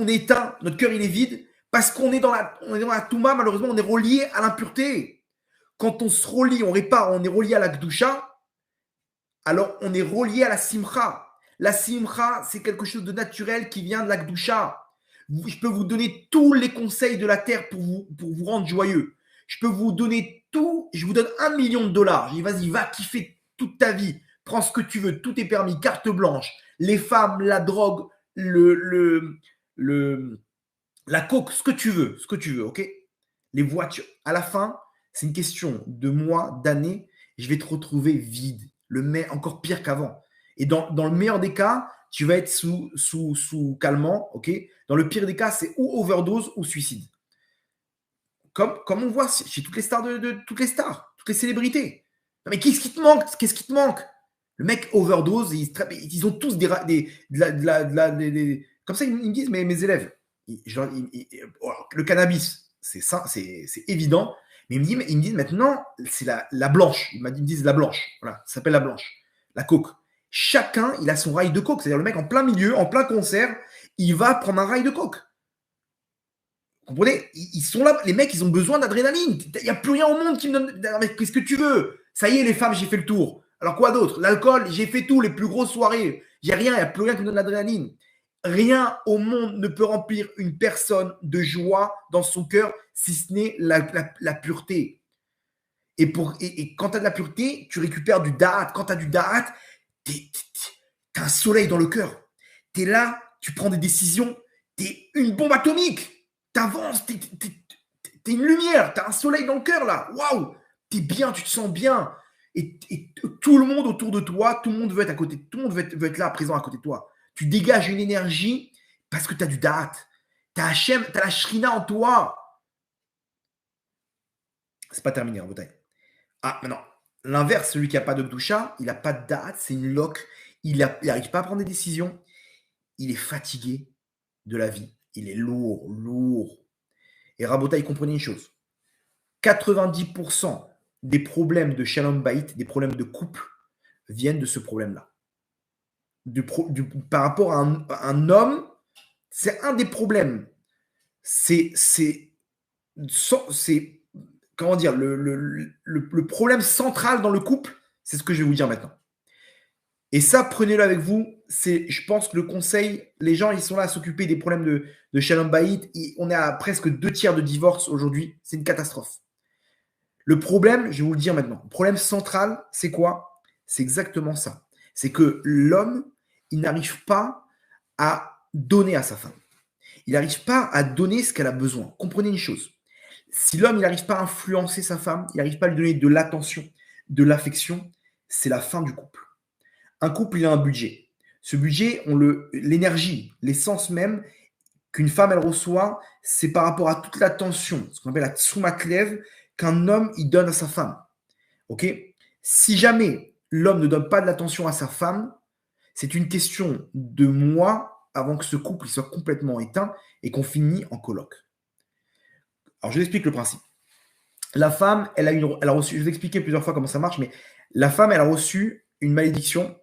est éteint, notre cœur il est vide? Parce qu'on est dans la Touma, malheureusement, on est relié à l'impureté. Quand on se relie, on répare, on est relié à la Gdusha, alors on est relié à la Simcha. La Simcha, c'est quelque chose de naturel qui vient de la Gdusha. Je peux vous donner tous les conseils de la terre pour vous rendre joyeux. Je peux vous donner tout, je vous donne $1 million. Je dis, vas-y, va kiffer toute ta vie. Prends ce que tu veux, tout est permis, carte blanche. Les femmes, la drogue, la coke, ce que tu veux, ok? Les voitures. À la fin, c'est une question de mois, d'années. Je vais te retrouver vide, encore pire qu'avant. Et dans le meilleur des cas, tu vas être sous calmant, ok? Dans le pire des cas, c'est ou overdose ou suicide. Comme on voit chez toutes les stars toutes les célébrités. Non, mais qu'est-ce qui te manque? Le mec overdose, ils ont tous comme ça, ils me disent, mes élèves, le cannabis, c'est ça, c'est évident. Mais ils me disent maintenant, c'est la blanche. Ils me disent la blanche. Voilà, ça s'appelle la blanche. La coke. Chacun, il a son rail de coke. C'est-à-dire le mec en plein milieu, en plein concert, il va prendre un rail de coke. Vous comprenez? Ils sont là, les mecs, ils ont besoin d'adrénaline. Il n'y a plus rien au monde qui me donne. Mais qu'est-ce que tu veux? Ça y est, les femmes, j'ai fait le tour. Alors quoi d'autre? L'alcool, j'ai fait tout, les plus grosses soirées. J'ai rien, il n'y a plus rien qui me donne l'adrénaline. Rien au monde ne peut remplir une personne de joie dans son cœur si ce n'est la pureté. Et quand tu as de la pureté, tu récupères du da'at. Quand tu as du da'at, tu as un soleil dans le cœur. Tu es là, tu prends des décisions, tu es une bombe atomique. Tu avances, tu es une lumière, tu as un soleil dans le cœur là. Waouh, tu es bien, tu te sens bien. Et tout le monde autour de toi, tout le monde veut être à côté, tout le monde veut être là, présent à côté de toi. Tu dégages une énergie parce que tu as du da'at. Tu as Hachem, tu as la shrina en toi. C'est pas terminé en bataille. Ah, maintenant, l'inverse, celui qui n'a pas de Gdoucha, il n'a pas de date, c'est une loque, il n'arrive pas à prendre des décisions, il est fatigué de la vie, il est lourd. Et Rabotai, comprenez une chose, 90% des problèmes de Shalom Bayit, des problèmes de couple, viennent de ce problème-là. Par rapport à un homme, c'est un des problèmes. C'est comment dire, le problème central dans le couple, c'est ce que je vais vous dire maintenant. Et ça, prenez-le avec vous. Je pense que le conseil, les gens, ils sont là à s'occuper des problèmes de Shalom Bayit. On est à presque 2/3 de divorce aujourd'hui. C'est une catastrophe. Le problème, je vais vous le dire maintenant, le problème central, c'est quoi? C'est exactement ça. C'est que l'homme, il n'arrive pas à donner à sa femme. Il n'arrive pas à donner ce qu'elle a besoin. Comprenez une chose. Si l'homme, il n'arrive pas à influencer sa femme, il n'arrive pas à lui donner de l'attention, de l'affection, c'est la fin du couple. Un couple, il a un budget. Ce budget, l'énergie, l'essence même qu'une femme, elle reçoit, c'est par rapport à toute l'attention, ce qu'on appelle la tsumat lev, qu'un homme, il donne à sa femme. Ok? Si jamais l'homme ne donne pas de l'attention à sa femme, c'est une question de mois avant que ce couple soit complètement éteint et qu'on finisse en coloc. Alors, je vous explique le principe. La femme, elle a reçu, je vais vous expliquer plusieurs fois comment ça marche, mais la femme, elle a reçu une malédiction,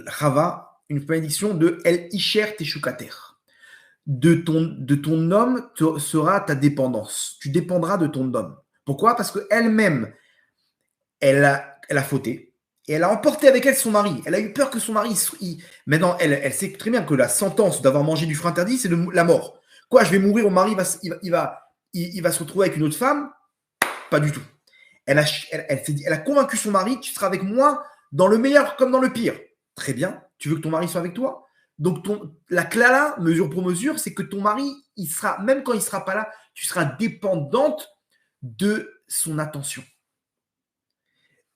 Chava, une malédiction de El Isher Teshukater. De ton homme sera ta dépendance. Tu dépendras de ton homme. Pourquoi? Parce qu'elle-même, elle a fauté. Et elle a emporté avec elle son mari. Elle a eu peur que son mari... Maintenant, elle sait très bien que la sentence d'avoir mangé du fruit interdit, c'est la mort. Quoi, je vais mourir, mon mari il va se retrouver avec une autre femme? Pas du tout. Elle a convaincu son mari, tu seras avec moi dans le meilleur comme dans le pire. Très bien. Tu veux que ton mari soit avec toi? Donc, la klala, mesure pour mesure, c'est que ton mari, il sera, même quand il ne sera pas là, tu seras dépendante de son attention.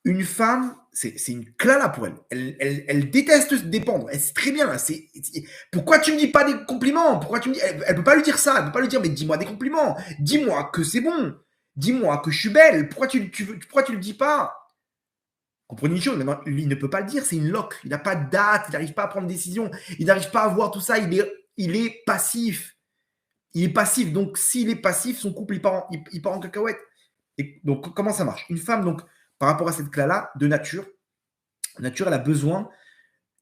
Une femme, c'est une klala pour elle. Elle déteste dépendre. Elle sait très bien. Pourquoi tu ne me dis pas des compliments? Pourquoi tu me dis, elle ne peut pas lui dire ça. Elle ne peut pas lui dire, mais dis-moi des compliments. Dis-moi que c'est bon. Dis-moi que je suis belle. Pourquoi tu le dis pas? Comprenez une chose, maintenant, lui, il ne peut pas le dire, c'est une loque. Il n'a pas de date, il n'arrive pas à prendre des décisions, il n'arrive pas à voir tout ça, il est passif. Il est passif, donc s'il est passif, son couple, il part en cacahuète. Et donc, comment ça marche? Une femme, donc, par rapport à cette clé-là, de nature, elle a besoin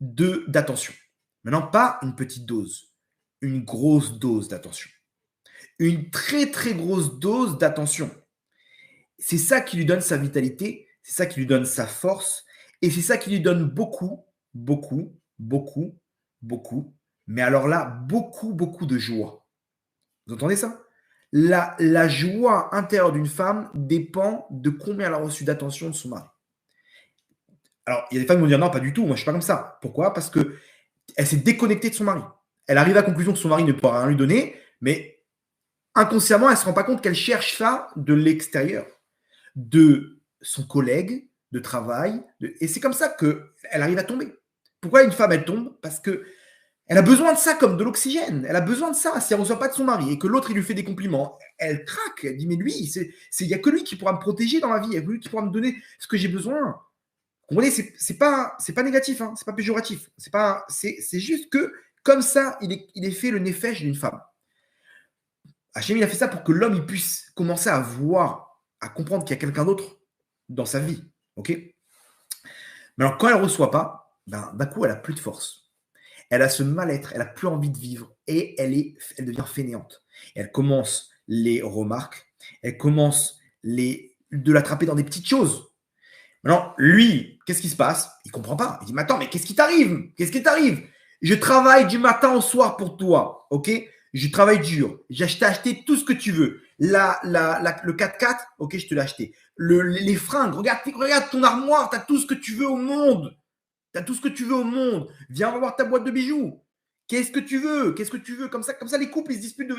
d'attention. Maintenant, pas une petite dose, une grosse dose d'attention. Une très, très grosse dose d'attention. C'est ça qui lui donne sa vitalité, c'est ça qui lui donne sa force, et c'est ça qui lui donne beaucoup, mais alors là, beaucoup de joie. Vous entendez ça? La joie intérieure d'une femme dépend de combien elle a reçu d'attention de son mari. Alors, il y a des femmes qui vont dire non, pas du tout, moi je ne suis pas comme ça. Pourquoi? Parce qu'elle s'est déconnectée de son mari. Elle arrive à la conclusion que son mari ne pourra rien lui donner, mais inconsciemment, elle ne se rend pas compte qu'elle cherche ça de l'extérieur, de son collègue de travail. Et c'est comme ça qu'elle arrive à tomber. Pourquoi une femme, elle tombe? Parce qu'elle a besoin de ça comme de l'oxygène. Elle a besoin de ça. Si elle ne reçoit pas de son mari et que l'autre, il lui fait des compliments, elle craque. Elle dit, mais lui, il n'y a que lui qui pourra me protéger dans la vie. Il n'y a que lui qui pourra me donner ce que j'ai besoin. Vous comprenez? C'est pas négatif. Hein, c'est pas péjoratif. C'est juste que, comme ça, il est fait le nefesh d'une femme. Hachem, il a fait ça pour que l'homme il puisse commencer à voir, à comprendre qu'il y a quelqu'un d'autre dans sa vie. Ok? Mais alors, quand elle ne reçoit pas, d'un coup, elle n'a plus de force. Elle a ce mal-être, elle n'a plus envie de vivre et elle devient fainéante. Et elle commence les remarques, elle commence de l'attraper dans des petites choses. Maintenant, lui, qu'est-ce qui se passe? Il ne comprend pas. Il dit, mais attends, mais qu'est-ce qui t'arrive? Qu'est-ce qui t'arrive? Je travaille du matin au soir pour toi, ok? Je travaille dur. Je t'ai acheté tout ce que tu veux. Le 4x4, ok, je te l'ai acheté. Les fringues, regarde ton armoire, tu as tout ce que tu veux au monde. Tu as tout ce que tu veux au monde. Viens, on va voir ta boîte de bijoux. Qu'est-ce que tu veux? Qu'est-ce que tu veux? Comme ça, les couples, ils se disputent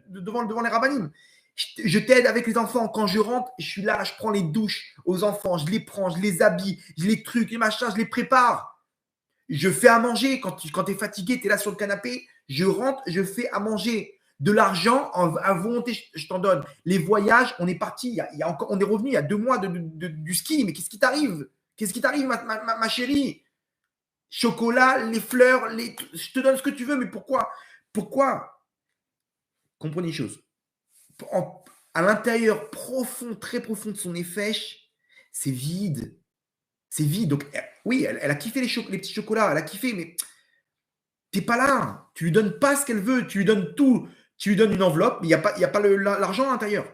devant les rabbinim. Je t'aide avec les enfants. Quand je rentre, je suis là, je prends les douches aux enfants, je les prends, je les habille, je les trucs, les machins, je les prépare. Je fais à manger. Quand tu es fatigué, tu es là sur le canapé, je rentre, je fais à manger. De l'argent à volonté, je t'en donne. Les voyages, on est parti, on est revenu il y a 2 mois du ski. Mais qu'est-ce qui t'arrive? Qu'est-ce qui t'arrive, ma chérie? Chocolat, les fleurs, je te donne ce que tu veux, mais pourquoi? Pourquoi? Comprenez une chose. À l'intérieur profond, très profond de son effèche, c'est vide. C'est vide. Donc, oui, elle a kiffé les petits chocolats, elle a kiffé, mais tu n'es pas là. Tu lui donnes pas ce qu'elle veut, tu lui donnes tout. Tu lui donnes une enveloppe, mais il n'y a pas l'argent à l'intérieur.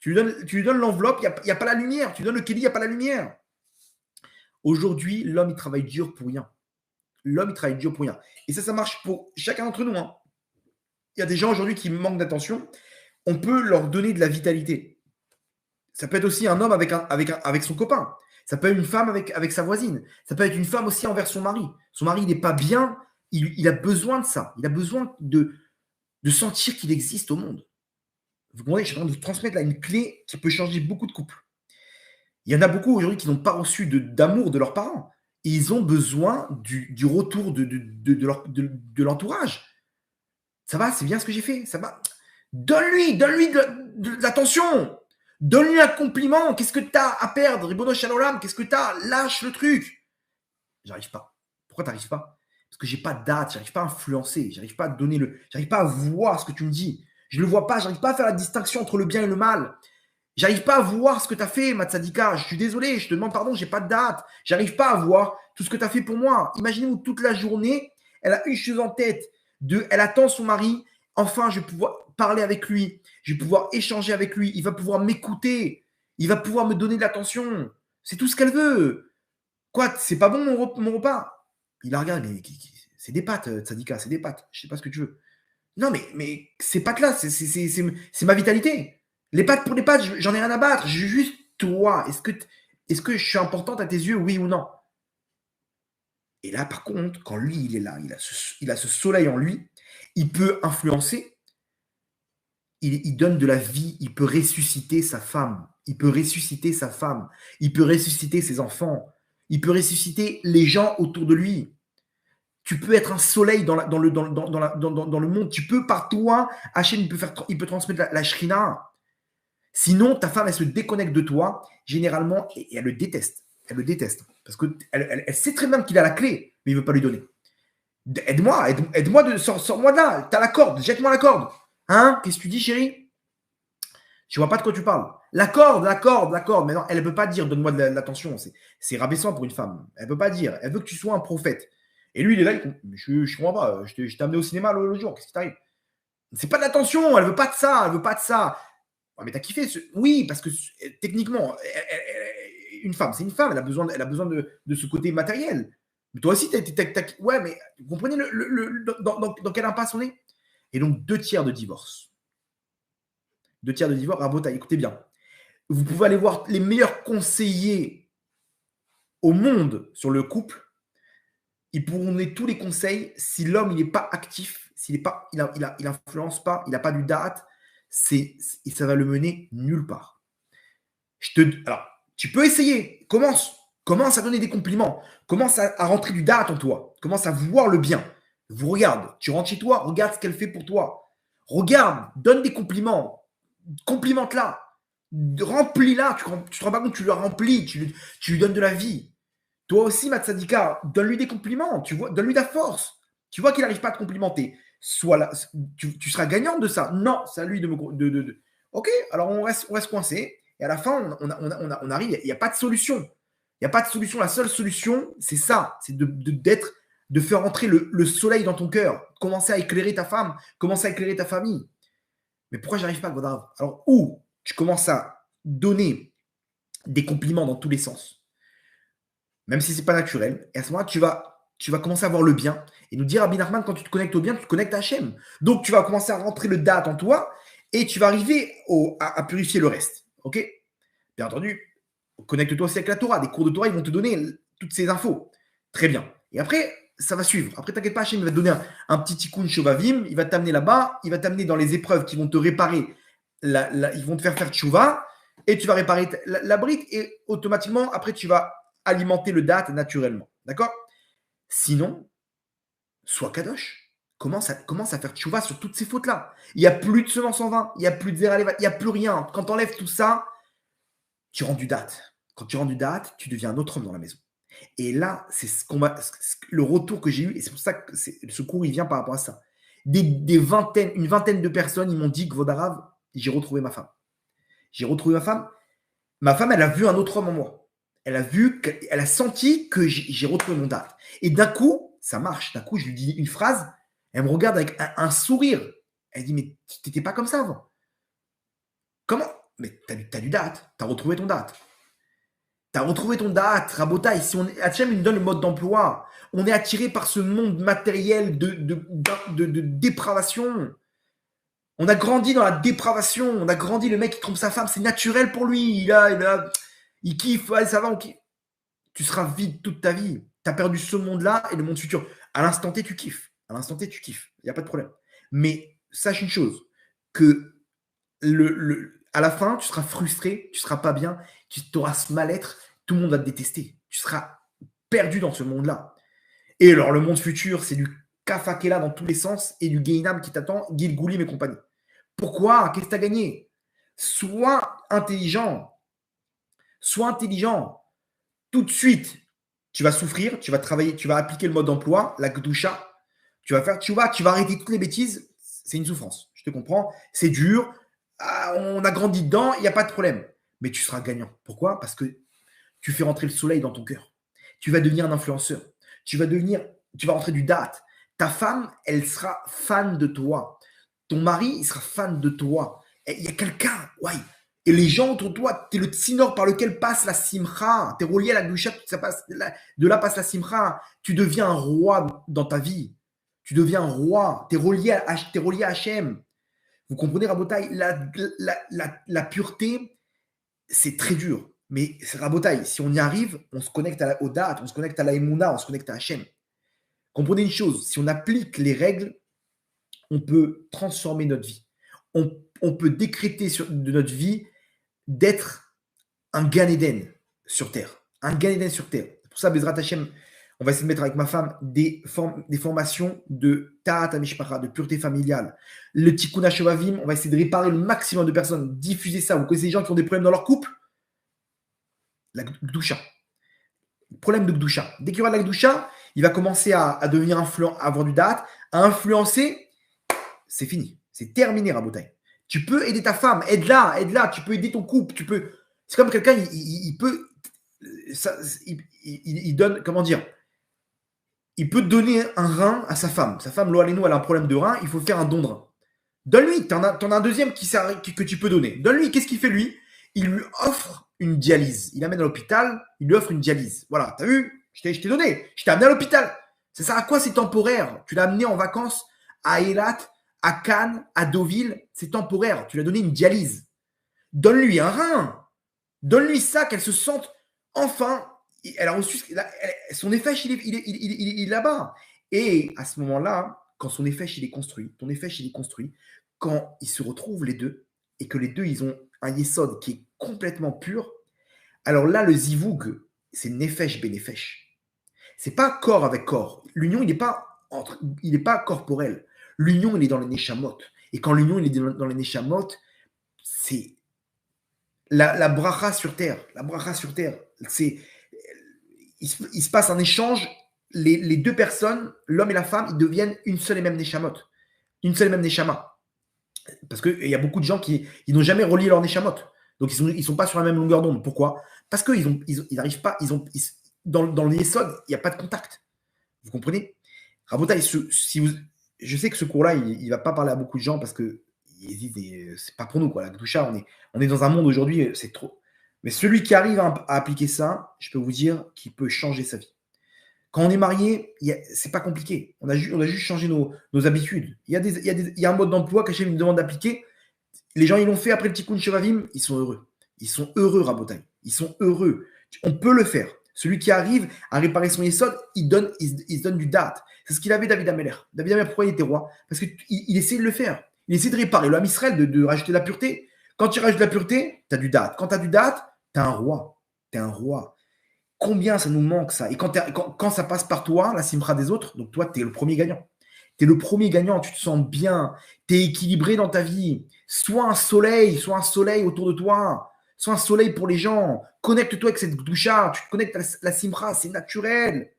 Tu lui donnes l'enveloppe, il n'y a pas la lumière. Tu lui donnes le kéli, il n'y a pas la lumière. Aujourd'hui, l'homme, il travaille dur pour rien. L'homme, il travaille dur pour rien. Et ça marche pour chacun d'entre nous. Hein. Il y a des gens aujourd'hui qui manquent d'attention. On peut leur donner de la vitalité. Ça peut être aussi un homme avec son copain. Ça peut être une femme avec sa voisine. Ça peut être une femme aussi envers son mari. Son mari, il n'est pas bien. Il a besoin de ça. Il a besoin de sentir qu'il existe au monde. Vous comprenez, je suis en train de vous transmettre là une clé qui peut changer beaucoup de couples. Il y en a beaucoup aujourd'hui qui n'ont pas reçu d'amour de leurs parents. Et ils ont besoin du retour de l'entourage. Ça va, c'est bien ce que j'ai fait. Ça va. Donne-lui de l'attention. Donne-lui un compliment. Qu'est-ce que tu as à perdre? Ribono Shalom, qu'est-ce que tu as? Lâche le truc. J'arrive pas. Pourquoi tu n'arrives pas? Parce que j'ai pas de date, j'arrive pas à influencer, j'arrive pas à donner j'arrive pas à voir ce que tu me dis. Je le vois pas, j'arrive pas à faire la distinction entre le bien et le mal. J'arrive pas à voir ce que tu as fait, Matsadika. Je suis désolé, je te demande pardon, j'ai pas de date. J'arrive pas à voir tout ce que tu as fait pour moi. Imaginez-vous toute la journée, elle a une chose en tête, elle attend son mari. Enfin, je vais pouvoir parler avec lui, je vais pouvoir échanger avec lui, il va pouvoir m'écouter, il va pouvoir me donner de l'attention. C'est tout ce qu'elle veut. Quoi, c'est pas bon mon repas? Il la regarde, mais c'est des pâtes, Tzadika, c'est des pâtes. Je sais pas ce que tu veux. Non, mais ces pâtes-là, c'est ma vitalité. Les pâtes pour les pâtes, j'en ai rien à battre. J'ai juste toi. Est-ce que je suis importante à tes yeux, oui ou non? Et là, par contre, quand lui, il est là, il a ce soleil en lui, il peut influencer, il donne de la vie, il peut ressusciter sa femme, il peut ressusciter sa femme, il peut ressusciter ses enfants, il peut ressusciter les gens autour de lui. Tu peux être un soleil dans le monde. Tu peux, par toi, Hachem, il peut transmettre la shrina. Sinon, ta femme, elle se déconnecte de toi, généralement, et elle le déteste. Elle le déteste. Parce qu'elle sait très bien qu'il a la clé, mais il ne veut pas lui donner. Aide-moi, sors-moi de là. Tu as la corde, jette-moi la corde. Hein? Qu'est-ce que tu dis, chérie? Je vois pas de quoi tu parles. La corde. Mais non, elle ne peut pas dire donne-moi de l'attention. C'est rabaissant pour une femme. Elle ne peut pas dire. Elle veut que tu sois un prophète. Et lui, il est là, je ne comprends pas. Je t'ai amené au cinéma l'autre jour. Qu'est-ce qui t'arrive? C'est pas de l'attention. Elle veut pas de ça. Elle veut pas de ça. Ouais, mais t'as kiffé. Oui, parce que techniquement, une femme, c'est une femme. Elle a besoin de ce côté matériel. Mais toi aussi, ouais, mais vous comprenez dans quelle impasse on est? Et donc, 2 tiers de divorce. 2 tiers de divorce. Rabota, écoutez bien. Vous pouvez aller voir les meilleurs conseillers au monde sur le couple. Ils pourront donner tous les conseils. Si l'homme il n'est pas actif, il influence pas, il n'a pas du date, ça va le mener nulle part. Alors, tu peux essayer. Commence à donner des compliments. Commence à rentrer du date en toi. Commence à voir le bien. Vous regarde. Tu rentres chez toi, regarde ce qu'elle fait pour toi. Regarde, donne des compliments. Complimente-la. Remplis-la. Tu te rends pas compte, tu la remplis. Tu lui donnes de la vie. Toi aussi, Matsadika, donne-lui des compliments, donne-lui de la force. Tu vois qu'il n'arrive pas à te complimenter. Tu seras gagnante de ça. Non, c'est à lui de me. Ok, alors on reste coincé. Et à la fin, on arrive, il n'y a pas de solution. Il n'y a pas de solution. La seule solution, c'est ça. C'est de faire entrer le soleil dans ton cœur. Commencer à éclairer ta femme. Commencer à éclairer ta famille. Mais pourquoi j'arrive pas, Godav? Alors, où tu commences à donner des compliments dans tous les sens, même si ce n'est pas naturel. Et à ce moment-là, tu vas tu vas commencer à voir le bien. Et nous dire, Rabbi Nachman, quand tu te connectes au bien, tu te connectes à Hachem. Donc, tu vas commencer à rentrer le date en toi et tu vas arriver à purifier le reste. OK? Bien entendu, connecte-toi aussi avec la Torah. Des cours de Torah, ils vont te donner toutes ces infos. Très bien. Et après, ça va suivre. Après, t'inquiète pas, Hachem, il va te donner un petit tikkun shovavim, il va t'amener là-bas, il va t'amener dans les épreuves qui vont te réparer, ils vont te faire tchouva, et tu vas réparer la brique, et automatiquement, après, tu vas alimenter le date naturellement. D'accord? Sinon, sois kadosh. Commence à faire tchouva sur toutes ces fautes-là. Il n'y a plus de semence en vin, il n'y a plus de zéra, il n'y a plus rien. Quand tu enlèves tout ça, tu rends du date. Quand tu rends du date, tu deviens un autre homme dans la maison. Et là, c'est le retour que j'ai eu, et c'est pour ça que ce cours, il vient par rapport à ça. Une vingtaine de personnes, ils m'ont dit que Vodarav, j'ai retrouvé ma femme. J'ai retrouvé ma femme. Ma femme, elle a vu un autre homme en moi. Elle a senti que j'ai retrouvé mon date. Et d'un coup, ça marche. D'un coup, je lui dis une phrase, elle me regarde avec un sourire. Elle dit, mais tu n'étais pas comme ça avant. Comment? Mais t'as du date. T'as retrouvé ton date. Tu as retrouvé ton date, Rabotaï. Si Hachem nous donne le mode d'emploi, on est attiré par ce monde matériel de dépravation. On a grandi dans la dépravation. On a grandi, le mec qui trompe sa femme, c'est naturel pour lui. Il kiffe, ouais, ça va, ok. Tu seras vide toute ta vie. Tu as perdu ce monde-là et le monde futur. À l'instant T, tu kiffes. À l'instant T, tu kiffes. Il n'y a pas de problème. Mais sache une chose, que à la fin, tu seras frustré, tu ne seras pas bien, tu auras ce mal-être, tout le monde va te détester. Tu seras perdu dans ce monde-là. Et alors, le monde futur, c'est du kafakela dans tous les sens et du Gainam qui t'attend, Gilgoulim et compagnie. Pourquoi? Qu'est-ce que tu as gagné? Sois intelligent. Sois intelligent. Tout de suite, tu vas souffrir, tu vas travailler, tu vas appliquer le mode d'emploi, la Gdusha. Tu vas arrêter toutes les bêtises. C'est une souffrance. Je te comprends. C'est dur. On a grandi dedans, il n'y a pas de problème. Mais tu seras gagnant. Pourquoi? Parce que tu fais rentrer le soleil dans ton cœur. Tu vas devenir un influenceur. Tu vas rentrer du date. Ta femme, elle sera fan de toi. Ton mari, il sera fan de toi. Il y a quelqu'un, ouais. Et les gens autour de toi, tu es le tsinor par lequel passe la simcha. Tu es relié à la gdusha, de là passe la simcha. Tu deviens un roi dans ta vie. Tu deviens un roi. Tu es relié à Hachem. Vous comprenez, Rabotaï, la pureté, c'est très dur. Mais Rabotaï, si on y arrive, on se connecte au date, on se connecte à la Emouna, on se connecte à Hachem. Comprenez une chose, si on applique les règles, on peut transformer notre vie. On peut décréter de notre vie d'être un Gan Eden sur Terre. Un Gan Eden sur Terre. Pour ça, Bezrat Hachem, on va essayer de mettre avec ma femme des formations de Ta'at HaMishpacha, de pureté familiale. Le Tikkun HaShovavim, on va essayer de réparer le maximum de personnes, diffuser ça. Vous connaissez des gens qui ont des problèmes dans leur couple? La Gdusha. Problème de Gdusha. Dès qu'il y aura de la Gdusha, il va commencer à devenir influent, à avoir du date, à influencer. C'est fini. C'est terminé, Rabotaï. Tu peux aider ta femme. Aide-la. Tu peux aider ton couple. C'est comme quelqu'un, il peut. Il donne, comment dire? Il peut donner un rein à sa femme. Sa femme, Loaleno, elle a un problème de rein. Il faut faire un don de rein. Donne-lui. T'en as un deuxième que tu peux donner. Donne-lui. Qu'est-ce qu'il fait, lui? Il lui offre une dialyse. Il l'amène à l'hôpital. Il lui offre une dialyse. Voilà. T'as vu? Je t'ai donné. Je t'ai amené à l'hôpital. Ça sert à quoi? C'est temporaire. Tu l'as amené en vacances à Eilat, à Cannes, à Deauville. C'est temporaire. Tu lui as donné une dialyse. Donne-lui un rein. Donne-lui ça, qu'elle se sente enfin. Elle a reçu son effet, il est là-bas. Et à ce moment-là, quand son effet, il est construit, ton effet, il est construit, quand ils se retrouvent les deux, et que les deux, ils ont un yesod qui est complètement pur, alors là, le zivoug, c'est nefesh benefesh. C'est pas corps avec corps. L'union, il n'est pas corporel. L'union, il est dans les neshamot. Et quand l'union, il est dans les neshamot, c'est la bracha sur terre. La bracha sur terre, c'est... Il se passe un échange, les deux personnes, l'homme et la femme, ils deviennent une seule et même neshamot. Une seule et même neshama. Parce qu'il y a beaucoup de gens qui n'ont jamais relié leur neshamot. Donc, ils sont pas sur la même longueur d'onde. Pourquoi? Parce qu'ils n'arrivent pas, dans les yesod, il n'y a pas de contact. Vous comprenez? Rabotaï, je sais que ce cours-là, il ne va pas parler à beaucoup de gens parce que c'est pas pour nous, quoi. La Gdusha, on est dans un monde aujourd'hui, c'est trop. Mais celui qui arrive à appliquer ça, je peux vous dire qu'il peut changer sa vie. Quand on est marié, c'est pas compliqué. On a juste changé nos habitudes. Il y a un mode d'emploi qu'Hachem me demande d'appliquer. Les gens, ils l'ont fait après le Tikkun Shevavim, ils sont heureux. Ils sont heureux, Rabotai. Ils sont heureux. On peut le faire. Celui qui arrive à réparer son Yesod, il se donne du date. C'est ce qu'il avait David Ameller. David Ameller, pourquoi il était roi? Parce qu'il essayait de le faire. Il essayait de réparer le Ham Israël, de rajouter de la pureté. Quand tu rajoutes de la pureté, tu as du date. Quand tu as du date, tu as un roi. Tu es un roi. Combien ça nous manque, ça? Et quand ça passe par toi, la simra des autres, donc toi, tu es le premier gagnant. Tu es le premier gagnant, tu te sens bien, tu es équilibré dans ta vie. Sois un soleil autour de toi. Sois un soleil pour les gens. Connecte-toi avec cette doucha. Tu te connectes à la simra, c'est naturel.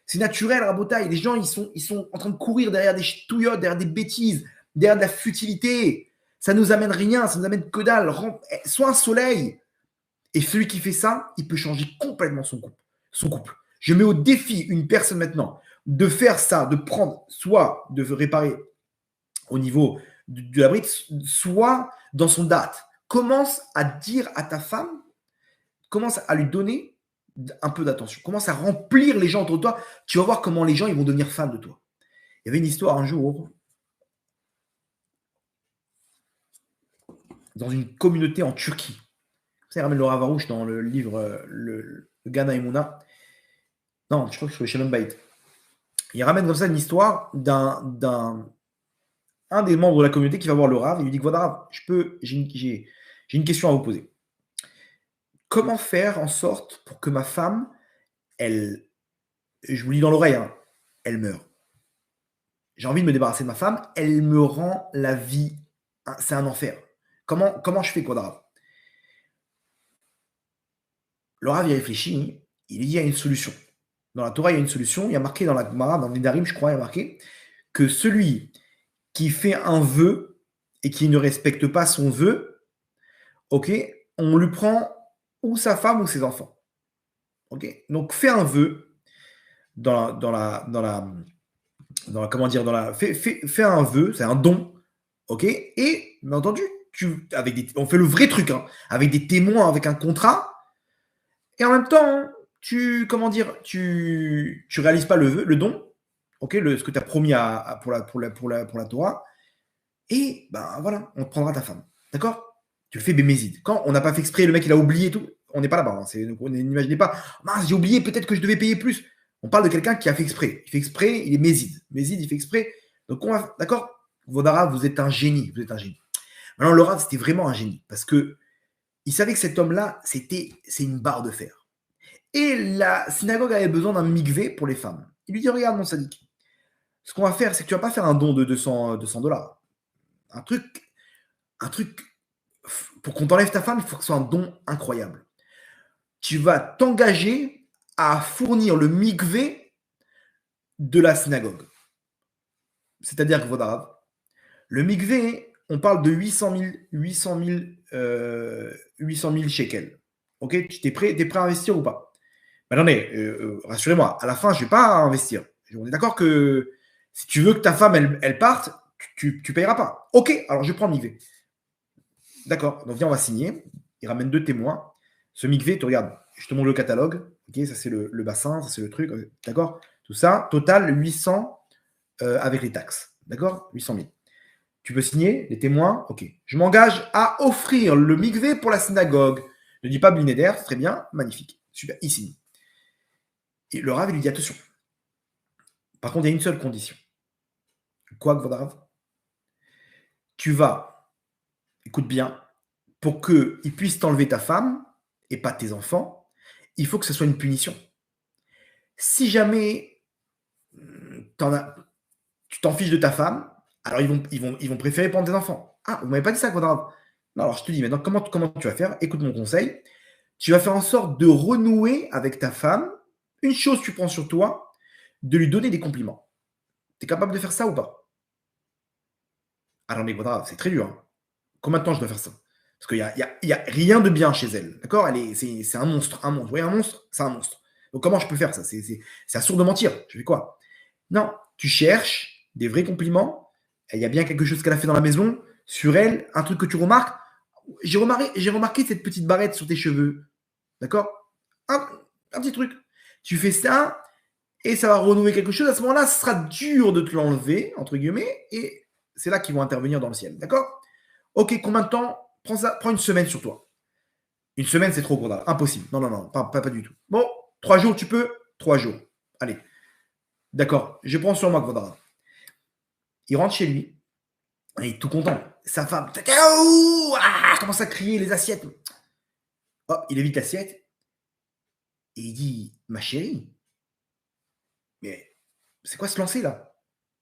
C'est naturel, Rabotaï. Les gens, ils sont en train de courir derrière des ch'touillottes, derrière des bêtises, derrière de la futilité. Ça nous amène rien, ça nous amène que dalle. Sois un soleil. Et celui qui fait ça, il peut changer complètement son couple. Je mets au défi une personne maintenant de faire ça, de prendre, soit de réparer au niveau de la bride, soit dans son date. Commence à dire à ta femme, commence à lui donner un peu d'attention. Commence à remplir les gens autour de toi. Tu vas voir comment les gens ils vont devenir fans de toi. Il y avait une histoire un jour dans une communauté en Turquie. Ça, il ramène le Rav Arush dans le livre le Gana Emouna. Non, je crois que c'est sur le Shalom Bayit. Il ramène comme ça une histoire d'un des membres de la communauté qui va voir le Rav. Il lui dit que voilà, Rav, j'ai une question à vous poser. Comment faire en sorte pour que ma femme, je vous lis dans l'oreille, hein, elle meurt. J'ai envie de me débarrasser de ma femme, elle me rend la vie, c'est un enfer. Comment je fais, quoi, Rav? Le Rav y réfléchit, il dit il y a une solution. Dans la Torah, il y a une solution. Il y a marqué dans la Gemara, dans l'Nedarim, je crois, il y a marqué que celui qui fait un vœu et qui ne respecte pas son vœu, ok, on lui prend ou sa femme ou ses enfants. Ok, donc fais un vœu fais un vœu, c'est un don, ok, et bien entendu, on fait le vrai truc, hein, avec des témoins, avec un contrat, et en même temps, tu réalises pas le don, ok, ce que tu as promis pour la Torah, et ben voilà, on te prendra ta femme, d'accord? Tu le fais bémézide. Quand on n'a pas fait exprès, le mec il a oublié et tout, on n'est pas là-bas. Hein, n'imaginez pas, mince, j'ai oublié, peut-être que je devais payer plus. On parle de quelqu'un qui a fait exprès. Il fait exprès, il est mézide. Mézide, il fait exprès. Donc d'accord? Vodara, vous êtes un génie. Vous êtes un génie. Maintenant, le Rav, c'était vraiment un génie parce que il savait que cet homme-là, c'est une barre de fer. Et la synagogue avait besoin d'un mikvé pour les femmes. Il lui dit, regarde mon sadique, ce qu'on va faire, c'est que tu vas pas faire un don de 200 $. Un truc, pour qu'on t'enlève ta femme, il faut que ce soit un don incroyable. Tu vas t'engager à fournir le mikvé de la synagogue. C'est-à-dire que Vodarav, le mikvé, on parle de 800 000 shekels. Ok, tu es prêt à investir ou pas? Ben non, mais rassurez-moi, à la fin, je ne vais pas investir. On est d'accord que si tu veux que ta femme, elle parte, tu ne payeras pas. Ok, alors je prends le mikvé. D'accord, donc viens, on va signer. Il ramène 2 témoins. Ce mikvé, tu regardes, je te montre le catalogue. Ok, ça c'est le bassin, ça c'est le truc. D'accord, tout ça, total 800 avec les taxes. D'accord, 800 000. Tu peux signer, les témoins. Ok, je m'engage à offrir le mikvé pour la synagogue. Ne dis pas Blinéder, c'est très bien, magnifique. Super, il signe. Et le Rav, il lui dit attention. Par contre, il y a une seule condition. Quoi, Rav? Tu vas, écoute bien, pour qu'il puisse t'enlever ta femme et pas tes enfants, il faut que ce soit une punition. Si jamais tu t'en fiches de ta femme, alors ils vont préférer prendre tes enfants. Ah, vous m'avez pas dit ça, Quadrave? Non, alors je te dis maintenant, comment tu vas faire? Écoute mon conseil. Tu vas faire en sorte de renouer avec ta femme. Une chose tu prends sur toi, de lui donner des compliments. Tu es capable de faire ça ou pas? Alors, mais Quadrave, c'est très dur. Hein. Combien de temps je dois faire ça? Parce qu'il n'y a rien de bien chez elle. D'accord? C'est un monstre. Vous voyez un monstre? C'est un monstre. Donc, comment je peux faire ça? C'est absurde de mentir. Je fais quoi? Non, tu cherches des vrais compliments. Il y a bien quelque chose qu'elle a fait dans la maison. Sur elle, un truc que tu remarques. J'ai remarqué cette petite barrette sur tes cheveux. D'accord? Un petit truc. Tu fais ça et ça va renouer quelque chose. À ce moment-là, ce sera dur de te l'enlever, entre guillemets, et c'est là qu'ils vont intervenir dans le ciel. D'accord? Ok, combien de temps? Prends une semaine sur toi. Une semaine, c'est trop gros. Impossible. Non, non, non, pas du tout. Bon, 3 jours, tu peux? 3 jours. Allez. D'accord, je prends sur moi, Kvadara. Il rentre chez lui, il est tout content. Sa femme, commence à crier les assiettes. Hop, il évite l'assiette. Et il dit, ma chérie, mais c'est quoi ce lancer là?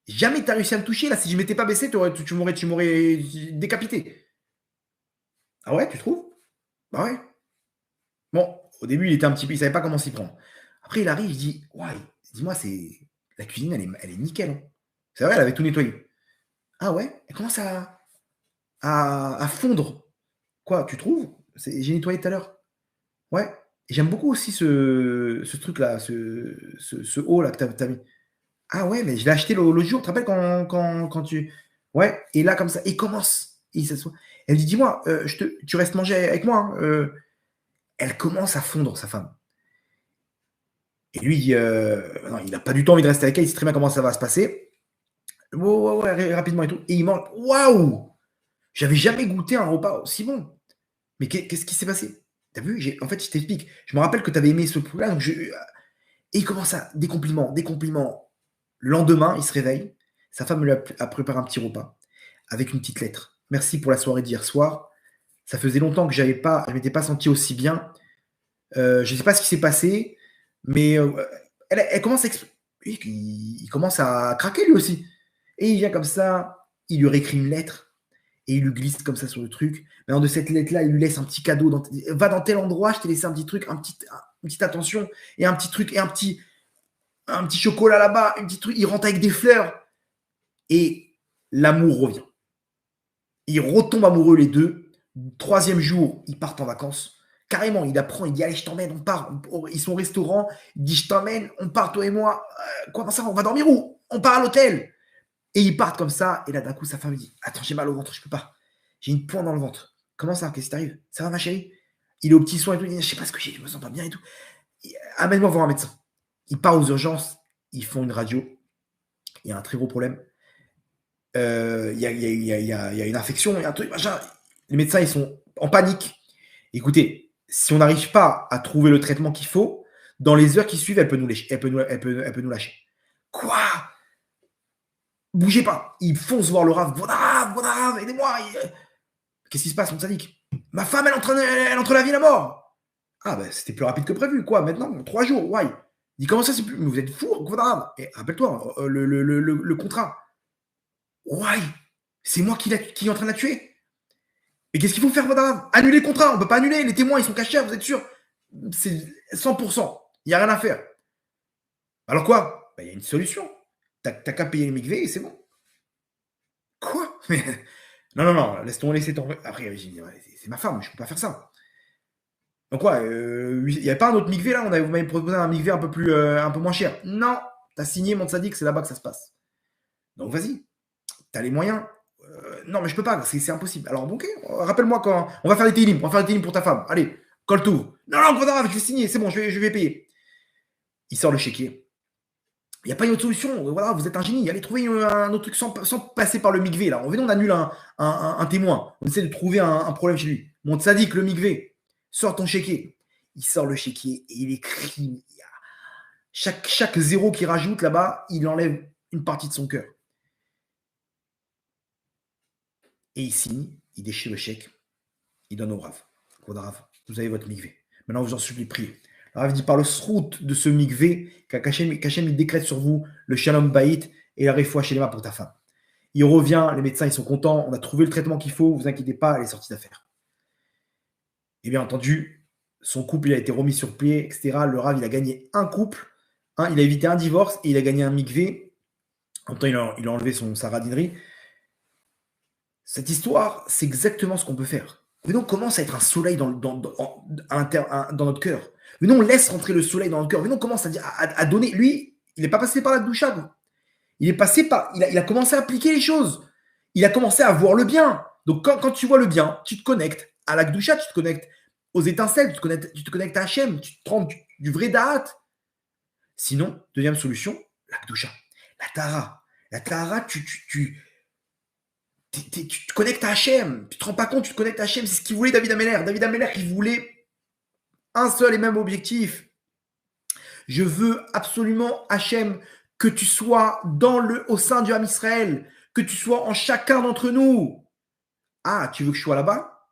Jamais t'as réussi à me toucher là. Si je m'étais pas baissé, tu m'aurais décapité. Ah ouais, tu trouves? Bah ouais. Bon, au début, il était un petit peu, il savait pas comment s'y prendre. Après, il arrive, il dit, ouais, dis-moi, la cuisine, elle est nickel, hein. C'est vrai, elle avait tout nettoyé. Ah ouais? Elle commence à fondre. Quoi, tu trouves? J'ai nettoyé tout à l'heure. Ouais. Et j'aime beaucoup aussi ce truc-là, ce haut-là que tu as mis. Ah ouais, mais je l'ai acheté l'autre jour. Tu te rappelles quand tu. Ouais, et là, comme ça, il commence. Il s'assoit. Elle me dit, dis-moi, tu restes manger avec moi, hein, elle commence à fondre, sa femme. Et lui, non, il n'a pas du tout envie de rester avec elle. Il sait très bien comment ça va se passer. Ouais, rapidement et tout. Et il mange. Waouh! J'avais jamais goûté un repas aussi bon. Mais qu'est-ce qui s'est passé? T'as vu? En fait, je t'explique. Je me rappelle que tu avais aimé ce poulet-là. Et il commence à des compliments, des compliments. Le lendemain, il se réveille. Sa femme lui a préparé un petit repas avec une petite lettre. Merci pour la soirée d'hier soir. Ça faisait longtemps que je ne m'étais pas senti aussi bien. Je ne sais pas ce qui s'est passé, mais elle commence à il commence à craquer lui aussi. Et il vient comme ça, il lui réécrit une lettre et il lui glisse comme ça sur le truc. Mais de cette lettre-là, il lui laisse un petit cadeau. Va dans tel endroit, je t'ai laissé un petit truc, une petite attention et un petit truc et un petit chocolat là-bas, un petit truc. Il rentre avec des fleurs et l'amour revient. Ils retombent amoureux les deux. 3e jour, ils partent en vacances. Carrément, il apprend, il dit allez, je t'emmène, on part. Ils sont au restaurant, il dit je t'emmène, on part toi et moi. Comment ça, on va dormir où? On part à l'hôtel. Et ils partent comme ça. Et là, d'un coup, sa femme dit attends, j'ai mal au ventre, je peux pas. J'ai une pointe dans le ventre. Comment ça? Qu'est-ce qui t'arrive? Ça va, ma chérie? Il est au petit soin et tout. Il dit je sais pas ce que j'ai, je me sens pas bien et tout. Amène-moi voir un médecin. Il part aux urgences. Ils font une radio. Il y a un très gros problème. Il y a une infection, il y a un truc, machin. Les médecins, ils sont en panique. Écoutez, si on n'arrive pas à trouver le traitement qu'il faut, dans les heures qui suivent, elle peut nous lâcher. Quoi? Bougez pas. Ils foncent voir le Rav. Vodarav, aidez-moi. Qu'est-ce qui se passe, mon sadique? Ma femme, elle est entre la vie et la mort. Ah, ben, c'était plus rapide que prévu. Quoi, maintenant? 3 jours, ouais. Il dit, comment ça, c'est plus. Mais vous êtes fou, Vodarav. Et rappelle-toi, le contrat. Ouais, c'est moi qui est en train de la tuer. Mais qu'est-ce qu'il faut faire, madame? Annuler le contrat, on ne peut pas annuler. Les témoins, ils sont cachés, vous êtes sûr? C'est 100%. Il n'y a rien à faire. Alors quoi? Il y a une solution. T'as qu'à payer les MIGV et c'est bon. Quoi? Non, laisser tomber. Après, j'ai dit, c'est ma femme, je ne peux pas faire ça. Donc quoi? Il n'y avait pas un autre MIGV là? Vous m'avez proposé un MIGV un peu moins cher. Non, t'as signé, mon sadique, c'est là-bas que ça se passe. Donc vas-y, t'as les moyens. Non, mais je peux pas, c'est impossible. Alors, ok, rappelle-moi quand. On va faire des télim, pour ta femme. Allez, colle tout. Non, je vais signer, c'est bon, je vais payer. Il sort le chéquier. Il n'y a pas une autre solution. Voilà, vous êtes un génie. Allez trouver un autre truc sans passer par le MIGV. Là. On annule un témoin. On essaie de trouver un problème chez lui. Mon sadique, le MIGV, sors ton chéquier. Il sort le chéquier et il écrit. Chaque zéro qu'il rajoute là-bas, il enlève une partie de son cœur. Et il signe, il déchire le chèque, il donne au Rav. Rav, vous avez votre mikvé. Maintenant, vous en supplie, priez. Le Rav dit par le srout de ce mikvé, qu'Hachem il décrète sur vous le shalom baït et la réfoua shelema pour ta femme. Il revient, les médecins ils sont contents, on a trouvé le traitement qu'il faut, vous inquiétez pas, elle est sortie d'affaire. Et bien entendu, son couple il a été remis sur pied, etc. Le Rav il a gagné un couple, il a évité un divorce et il a gagné un mikvé. En même temps, il a enlevé sa radinerie. Cette histoire, c'est exactement ce qu'on peut faire. Venons, on commence à être un soleil dans notre cœur. Venons, on laisse rentrer le soleil dans notre cœur. Venons, on commence à donner. Lui, il n'est pas passé par la douchade. Il a commencé à appliquer les choses. Il a commencé à voir le bien. Donc, quand tu vois le bien, tu te connectes à la doucha, tu te connectes aux étincelles, tu te connectes à Hachem, tu te prends du vrai da'at. Sinon, deuxième solution, la Kdusha, la Tahara. La Tahara, tu te connectes à Hachem. Tu te rends pas compte, tu te connectes à Hachem. C'est ce qu'il voulait David Ameller. David Ameller, il voulait un seul et même objectif. Je veux absolument, Hachem, que tu sois au sein du Ham Israël, que tu sois en chacun d'entre nous. Ah, tu veux que je sois là-bas?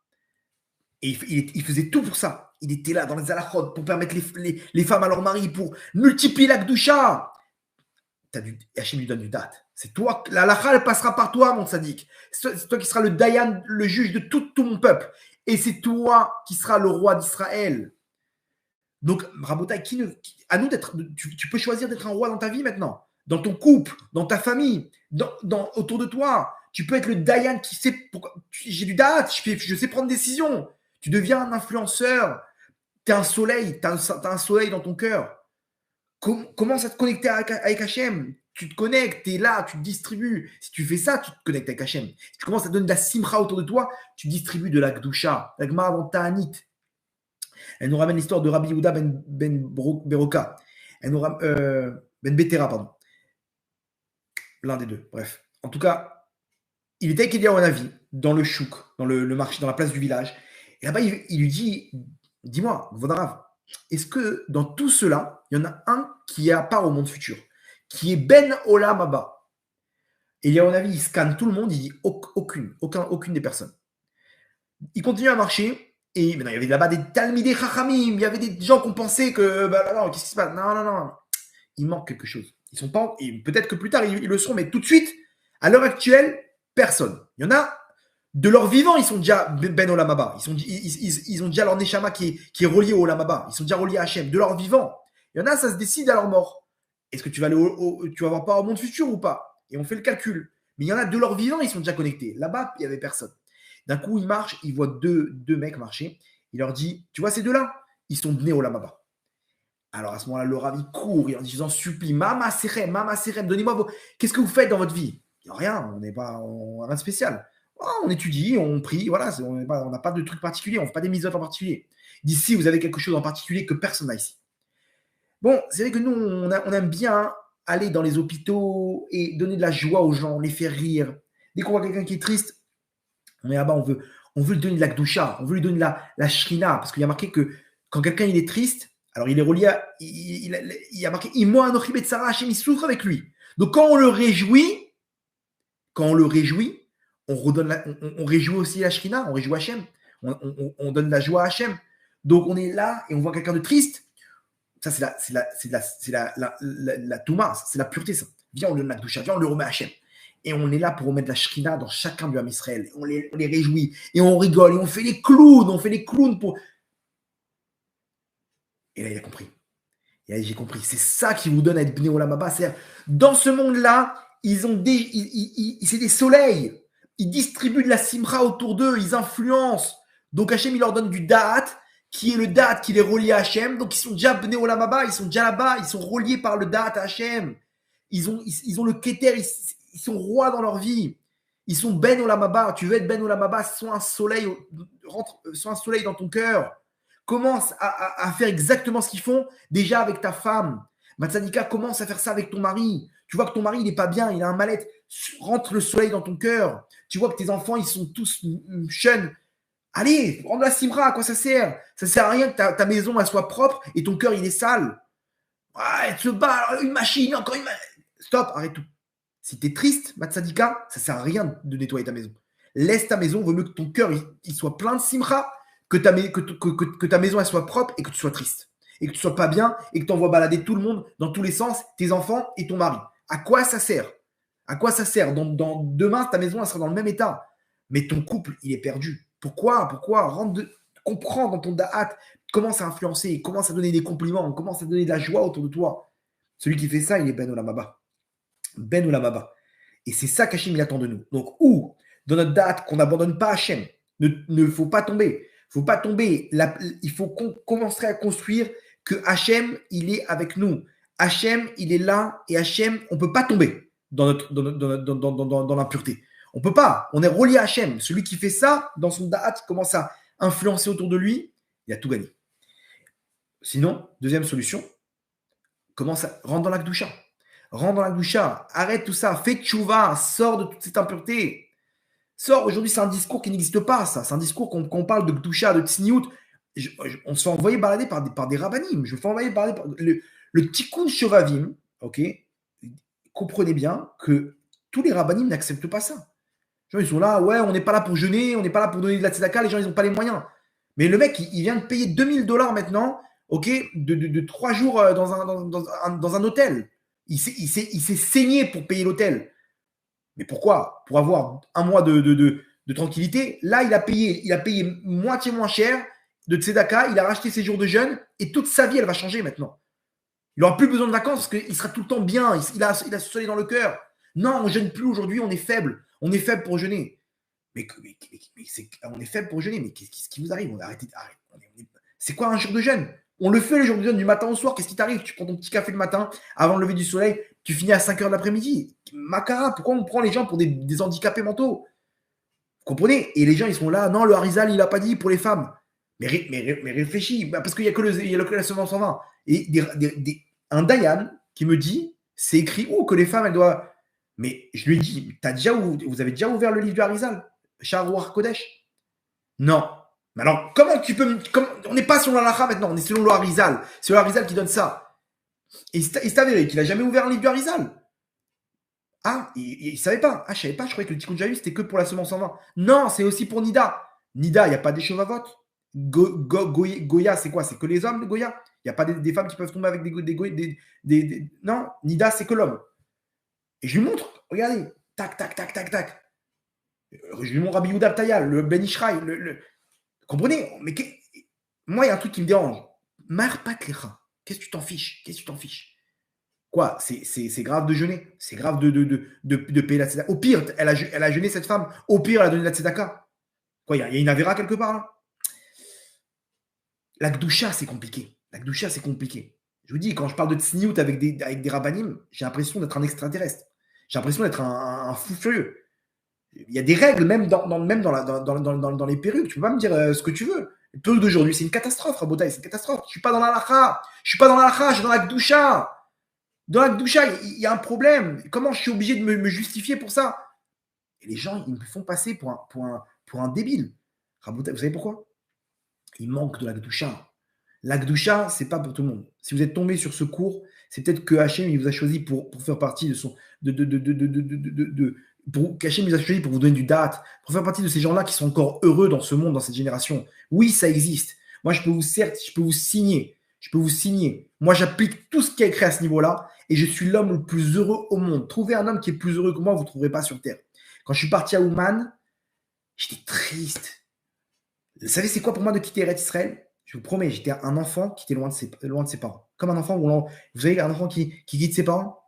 Et il faisait tout pour ça. Il était là dans les halachot pour permettre les femmes à leur mari, pour multiplier la Kdusha. Hachem lui donne du date. C'est toi, la halakha, elle passera par toi, mon tzaddik. C'est toi qui seras le dayan, le juge de tout mon peuple. Et c'est toi qui seras le roi d'Israël. Donc, Rabotai, à nous d'être, tu peux choisir d'être un roi dans ta vie maintenant, dans ton couple, dans ta famille, autour de toi. Tu peux être le dayan qui sait pourquoi. J'ai du date, je sais prendre des décisions. Tu deviens un influenceur. Tu es un soleil, tu as un soleil dans ton cœur. Commence à te connecter avec Hachem. Tu te connectes, tu es là, tu te distribues. Si tu fais ça, tu te connectes avec Hachem. Si tu commences à donner de la simcha autour de toi, tu distribues de la Gdusha. La Gemara dans Ta'anit. Elle nous ramène l'histoire de Rabbi Yehuda ben Beroka. Elle nous ramène Ben Betera, pardon. L'un des deux, bref. En tout cas, il était avec Eliyahu Hanavi dans le chouk, dans le marché, dans la place du village. Et là-bas, il lui dit, dis-moi, Vodarav, est-ce que dans tout cela, il y en a un qui est à part au monde futur, qui est Ben Olam Haba? Eliyahu Hanavi, il scanne tout le monde, il dit aucune des personnes. Il continue à marcher, et maintenant, il y avait là-bas des Talmidei Chachamim, il y avait des gens qui ont pensé que, non, qu'est-ce qui se passe? Non. Il manque quelque chose. Ils sont pas, et peut-être que plus tard, ils le seront, mais tout de suite, à l'heure actuelle, personne. Il y en a, de leur vivant, ils sont déjà Ben Olam Haba. Ils ont déjà leur Neshama qui est relié au Olam Haba. Ils sont déjà reliés à Hachem. De leur vivant. Il y en a, ça se décide à leur mort. Est-ce que tu vas aller tu vas avoir part au monde futur ou pas? Et on fait le calcul. Mais il y en a, de leur vivant, ils sont déjà connectés. Là-bas, il n'y avait personne. D'un coup, il marche, il voit deux mecs marcher. Il leur dit, tu vois ces deux-là? Ils sont nés au Olam Haba. Alors à ce moment-là, le Rav, il court, je vous en supplie, Mama Serem, donnez-moi qu'est-ce que vous faites dans votre vie? Il n'y a rien, on n'a rien de spécial. Oh, on étudie, on prie, voilà, on n'a pas de truc particulier, on ne fait pas des mitzvot en particulier. D'ici, vous avez quelque chose en particulier que personne n'a ici. Bon, c'est vrai que nous, on aime bien aller dans les hôpitaux et donner de la joie aux gens, les faire rire. Dès qu'on voit quelqu'un qui est triste, on est là-bas, on veut lui donner de la Gdusha, on veut lui donner de la Shrina, parce qu'il y a marqué que quand quelqu'un il est triste, alors il est relié à, il y a marqué Imo Anochi Betsara, Hachem, il souffre avec lui. Donc quand on le réjouit, on réjouit aussi la Shrina, on réjouit Hachem, on donne la joie à Hachem. Donc on est là et on voit quelqu'un de triste. Ça c'est la Touma, c'est la pureté ça. Viens on le donne la Gdusha, viens on le remet à Hachem. Et on est là pour remettre la Shrina dans chacun du Ham Israël. On les réjouit et on rigole et on fait les clowns, pour. Et là, il a compris. Et là, j'ai compris. C'est ça qui vous donne à être Bnei Olam Haba. C'est-à-dire, dans ce monde-là, c'est des soleils. Ils distribuent de la simra autour d'eux. Ils influencent. Donc, Hachem, il leur donne du da'at, qui est le da'at qui les relie à Hachem. Donc, ils sont déjà Bnei Olam Haba. Ils sont déjà là-bas. Ils sont reliés par le da'at à Hachem. Ils ont le keter. Ils sont rois dans leur vie. Ils sont Ben Olam Haba. Tu veux être Ben Olam Haba, sois un soleil dans ton cœur. Commence à faire exactement ce qu'ils font déjà avec ta femme. Matzanika, commence à faire ça avec ton mari. Tu vois que ton mari, il n'est pas bien, il a un mal-être. Rentre le soleil dans ton cœur. Tu vois que tes enfants, ils sont tous jeunes. Allez, rends la simra, à quoi ça sert? Ça ne sert à rien que ta maison, elle soit propre et ton cœur, il est sale. Elle se bat, une machine, encore une machine. Stop, arrête tout. Si tu es triste, Matzanika, ça ne sert à rien de nettoyer ta maison. Laisse ta maison, vaut mieux que ton cœur, il soit plein de simra, que ta maison elle soit propre et que tu sois triste. Et que tu sois pas bien et que tu envoies balader tout le monde dans tous les sens, tes enfants et ton mari. À quoi ça sert? À quoi ça sert? Demain, ta maison elle sera dans le même état. Mais ton couple, il est perdu. Pourquoi? Comprends dans ton da'at, commence à influencer, commence à donner des compliments, commence à donner de la joie autour de toi. Celui qui fait ça, il est Ben Olam Haba. Ben Olam Haba. Et c'est ça qu'Hachem il attend de nous. Donc, dans notre da'at, qu'on n'abandonne pas Hachem, ne faut pas tomber. Il ne faut pas tomber. Il faut qu'on commencerait à construire que Hachem, il est avec nous. Hachem, il est là et Hachem, on ne peut pas tomber dans l'impureté. On ne peut pas. On est relié à Hachem. Celui qui fait ça, dans son da'at, qui commence à influencer autour de lui, il a tout gagné. Sinon, deuxième solution, rentre dans l'Akdoucha. Rentre dans l'Akdoucha. Arrête tout ça. Fais tchouva. Sors de toute cette impureté. Sors. Aujourd'hui, c'est un discours qui n'existe pas, ça. C'est un discours qu'on parle de Kdoucha, de Tsniout. On se fait envoyer balader par des rabbinim. Je me fais envoyer balader par le tikkun shovavim. Ok. Comprenez bien que tous les rabbinim n'acceptent pas ça. Les gens, ils sont là, ouais, on n'est pas là pour jeûner, on n'est pas là pour donner de la tzedaka, les gens, ils n'ont pas les moyens. Mais le mec, il vient de payer $2000 maintenant, ok, de 3 jours dans un hôtel. Il s'est saigné pour payer l'hôtel. Mais pourquoi? Pour avoir un mois de tranquillité. Là, il a payé moitié moins cher de tzedaka, il a racheté ses jours de jeûne et toute sa vie, elle va changer maintenant. Il n'aura plus besoin de vacances parce qu'il sera tout le temps bien, il a ce soleil dans le cœur. Non, on ne jeûne plus aujourd'hui, on est faible. On est faible pour jeûner. On est faible pour jeûner, mais qu'est-ce qui vous arrive? C'est quoi un jour de jeûne? On le fait le jour de jeûne du matin au soir. Qu'est-ce qui t'arrive? Tu prends ton petit café le matin avant le lever du soleil, tu finis à 5 h de l'après-midi. Makara, pourquoi on prend les gens pour des handicapés mentaux? Vous comprenez? Et les gens, ils sont là. Non, le Harizal, il n'a pas dit pour les femmes. Mais réfléchis, parce qu'il n'y a que la semence en vin. Et un Dayan qui me dit, c'est écrit où que les femmes, elles doivent. Mais je lui ai dit, vous avez déjà ouvert le livre du Harizal, Sharouar Kodesh? Non. Mais alors, comment tu peux. On n'est pas selon l'Alacha maintenant, on est selon le Harizal. C'est le Harizal qui donne ça. Et il s'est avéré qu'il n'a jamais ouvert un livre du Harizal. Ah, il ne savait pas. Ah, je ne savais pas, je croyais que le Tikkun Jaïf, c'était que pour la semence en vin. Non, c'est aussi pour Nida. Nida, il n'y a pas des chevavot. Goya, c'est quoi? C'est que les hommes, le Goya? Il n'y a pas des femmes qui peuvent tomber avec des non, Nida, c'est que l'homme. Et je lui montre, regardez, tac, tac, tac, tac, tac. Je lui montre Rabbi Yehuda Taya, le Ben Ishraï, comprenez? Mais moi, il y a un truc qui me dérange. Marpat lecha. Qu'est-ce que tu t'en fiches? Qu'est-ce que tu t'en fiches? Quoi? C'est grave de jeûner. C'est grave de payer la tzedaka. Au pire, elle a jeûné cette femme. Au pire, elle a donné la tzedaka. Quoi, il y a une avéra quelque part là? La Gdoucha, c'est compliqué. La Gdoucha, c'est compliqué. Je vous dis, quand je parle de tsniout avec des rabbanim, j'ai l'impression d'être un extraterrestre. J'ai l'impression d'être un fou furieux. Il y a des règles, même dans les perruques. Tu peux pas me dire ce que tu veux. Le perruque d'aujourd'hui, c'est une catastrophe, Rabotai, c'est une catastrophe. Je suis pas dans la lacha. Je suis pas dans la lacha, je suis dans la Gdoucha. Dans la Gdoucha, il y a un problème. Comment je suis obligé de me justifier pour ça? Et les gens, ils me font passer pour un débile. Rabotai, vous savez pourquoi? Il manque de la Gdoucha. La Gdoucha, c'est pas pour tout le monde. Si vous êtes tombé sur ce cours, c'est peut-être que Hachem, il vous a choisi pour faire partie de son. Hachem, il vous a choisi pour vous donner du date, pour faire partie de ces gens-là qui sont encore heureux dans ce monde, dans cette génération. Oui, ça existe. Moi, je peux vous signer. Moi, j'applique tout ce qui est écrit à ce niveau-là et je suis l'homme le plus heureux au monde. Trouvez un homme qui est plus heureux que moi, vous ne trouverez pas sur Terre. Quand je suis parti à Ouman, j'étais triste. Vous savez, c'est quoi pour moi de quitter Eretz Israël? Je vous promets, j'étais un enfant qui était loin de ses parents. Comme un enfant, vous savez, un enfant qui quitte ses parents.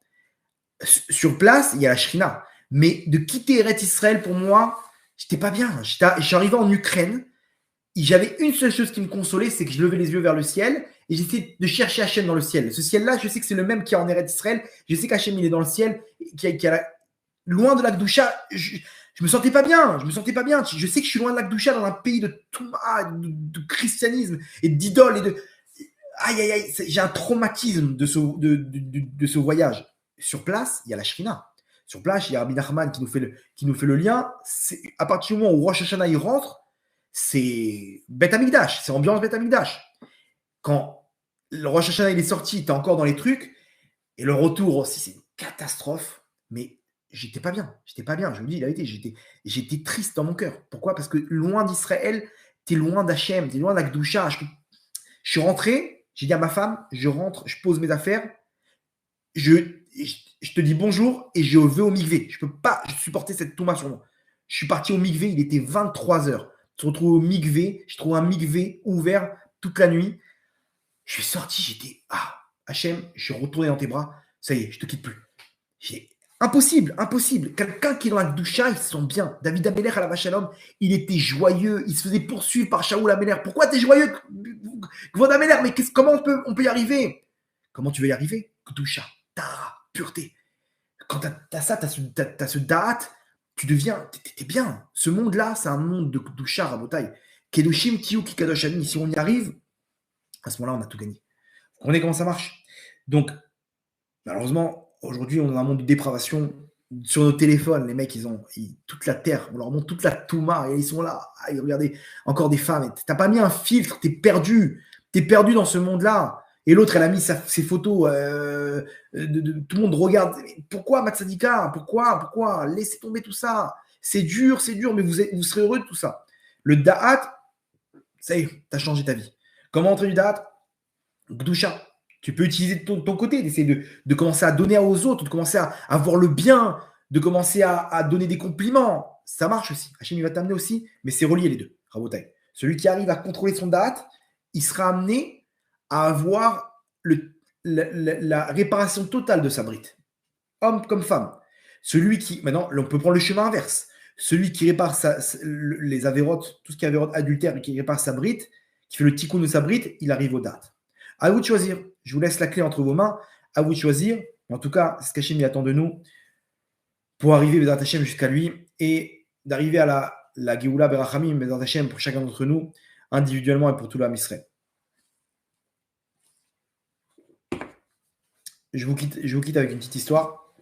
Sur place, il y a la Shrina. Mais de quitter Eretz Israël, pour moi, j'étais pas bien. Je suis arrivé en Ukraine. J'avais une seule chose qui me consolait, c'est que je levais les yeux vers le ciel et j'essayais de chercher Hachem dans le ciel. Ce ciel-là, je sais que c'est le même qui est en Eretz Israël. Je sais qu'Hachem, il est dans le ciel, loin de la Gdoucha. Je me sentais pas bien. Je sais que je suis loin de la Gdoucha dans un pays de Touma, de christianisme et d'idoles. Aïe, aïe, aïe. J'ai un traumatisme de ce voyage. Sur place, il y a la Shrina. Sur place, il y a Rabbi Nachman qui nous fait le lien. À partir du moment où Rosh Hashanah il rentre, c'est Beth Amikdash, c'est ambiance Beth Amikdash. Quand le Rosh Hashanah il est sorti, t'es encore dans les trucs. Et le retour aussi, c'est une catastrophe. Mais j'étais pas bien, je vous dis la vérité, j'étais triste dans mon cœur. Pourquoi? Parce que loin d'Israël, t'es loin d'Hachem, t'es loin d'Akdoucha. Je suis rentré, j'ai dit à ma femme, je rentre, je pose mes affaires, je te dis bonjour et je vais au mikvé. Je peux pas supporter cette touma sur moi. Je suis parti au mikvé, il était 23 h. Je me retrouve au mikvé, je trouve un mikvé ouvert toute la nuit. Je suis sorti, j'étais Hachem, je suis retourné dans tes bras, ça y est, je te quitte plus. Impossible. Quelqu'un qui est dans la Gdoucha, il se sent bien. David Ameler à la Vachalom, il était joyeux. Il se faisait poursuivre par Shaoul Ameler. Pourquoi tu es joyeux, Gvod Ameler? Mais comment on peut y arriver? Comment tu veux y arriver? Gdoucha, Tara, pureté. Quand tu as ça, tu as ce da'at, tu deviens, t'es bien. Ce monde-là, c'est un monde de Gdoucha, Rabotai. Kedoshim, Tiyu, Kikadoshani. Si on y arrive, à ce moment-là, on a tout gagné. Vous comprenez comment ça marche? Donc, Malheureusement, aujourd'hui, on est dans un monde de dépravation. Sur nos téléphones, les mecs, toute la terre, on leur montre toute la Touma et ils sont là. Ah, regardez, encore des femmes. T'as pas mis un filtre, t'es perdu. T'es perdu dans ce monde-là. Et l'autre, elle a mis ses photos. Tout le monde regarde. Pourquoi, Matsadika? Pourquoi? Laissez tomber tout ça. C'est dur, mais vous serez heureux de tout ça. Le Da'at, ça y est, t'as changé ta vie. Comment entrer du Da'at? Gdoucha. Tu peux utiliser de ton côté, d'essayer de commencer à donner aux autres, de commencer à voir le bien, de commencer à donner des compliments. Ça marche aussi. Hachem, il va t'amener aussi, mais c'est relié les deux. Rabotai. Celui qui arrive à contrôler son date, il sera amené à avoir la réparation totale de sa brite. Homme comme femme. Celui qui, maintenant, on peut prendre le chemin inverse. Celui qui répare les avérotes, tout ce qui est avérote adultère et qui répare sa brite, qui fait le tikkun de sa brite, il arrive aux dates. À vous de choisir. Je vous laisse la clé entre vos mains. À vous de choisir. En tout cas, c'est ce qu'Hachem il attend de nous pour arriver Bezrat Hashem jusqu'à lui et d'arriver à la Géoula Berachamim Bezrat Hashem pour chacun d'entre nous, individuellement et pour tout l'âme Israël. Je vous quitte avec une petite histoire.